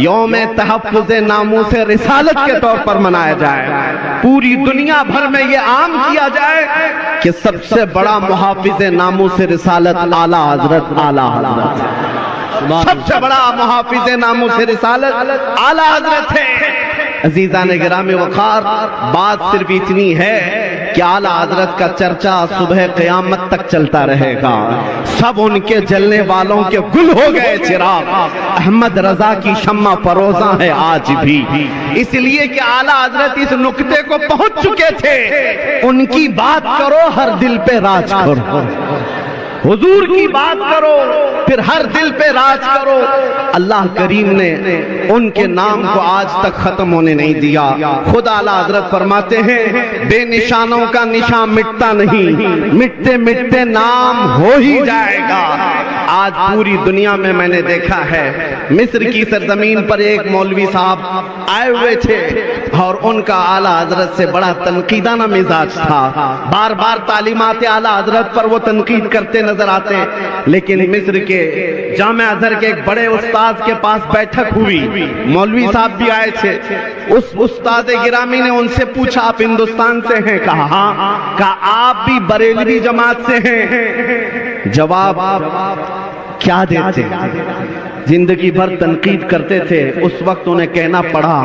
یوم تحفظ ناموس رسالت کے طور پر منایا جائے. پوری دنیا بھر میں یہ عام کیا جائے کہ سب سے بڑا محافظ ناموس رسالت اعلیٰ حضرت سب سے بڑا محافظ ناموس رسالت اعلیٰ حضرت ہے. عزیزان گرامی وقار, بات صرف اتنی ہے کہ اعلیٰ حضرت کا چرچا صبح قیامت تک چلتا رہے گا. سب ان کے جلنے والوں کے گل ہو گئے چراغ, احمد رضا کی شمع فروزاں ہے آج بھی. اس لیے کہ اعلیٰ حضرت اس نقطے کو پہنچ چکے تھے, ان کی بات کرو ہر دل پہ راج کرو, حضور کی بات کرو پھر ہر دل پہ راج کرو. اللہ کریم نے ان کے نام کو آج تک ختم ہونے نہیں دیا. خود اعلیٰ حضرت فرماتے ہیں بے نشانوں کا نشان مٹتا نہیں, مٹتے مٹتے نام ہو ہی جائے گا. آج پوری دنیا میں میں نے دیکھا ہے مصر کی سرزمین پر ایک مولوی صاحب آئے ہوئے تھے اور ان کا اعلیٰ حضرت سے بڑا تنقیدانہ مزاج تھا. بار بار تعلیمات اعلیٰ حضرت پر وہ تنقید کرتے نظر آتے. لیکن مصر کے جامعہ ازہر کے ایک بڑے استاذ کے پاس بیٹھک ہوئی, مولوی صاحب بھی آئے تھے. اس استاد گرامی نے ان سے پوچھا آپ ہندوستان سے ہیں؟ کہا ہاں. کہا آپ بھی بریلوی جماعت سے ہیں؟ جواب کیا دیتے؟ زندگی بھر تنقید کرتے تھے, اس وقت انہیں کہنا پڑا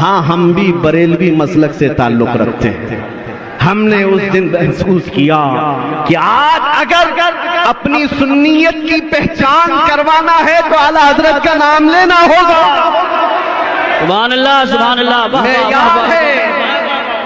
ہاں ہم بھی بریلوی مسلک سے تعلق رکھتے ہیں. ہم نے اس دن محسوس کیا کہ آج اگر اپنی سنیت کی پہچان کروانا ہے تو اعلیٰ حضرت کا نام لینا ہوگا. سبحان اللہ, سبحان اللہ. میں یاد ہے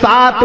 7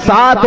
7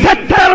70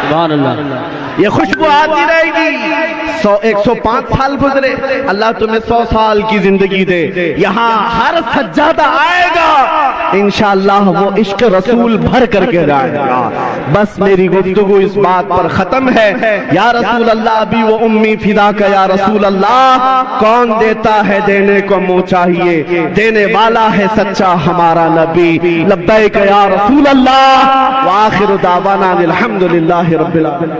سبحان اللہ یہ خوشبو آتی رہے گی 105 سال گزرے اللہ تمہیں 100 سال کی زندگی دے یہاں ہر سجادہ آئے گا انشاءاللہ وہ عشق رسول بھر کر کے جائے گا بس میری گفتگو اس بات پر ختم ہے یا رسول اللہ ابھی وہ امی فدا کا یا رسول اللہ کون دیتا ہے دینے کو منہ چاہیے دینے والا ہے سچا ہمارا نبی لبیک یا رسول اللہ وآخر دعوانا الحمدللہ رب العالمین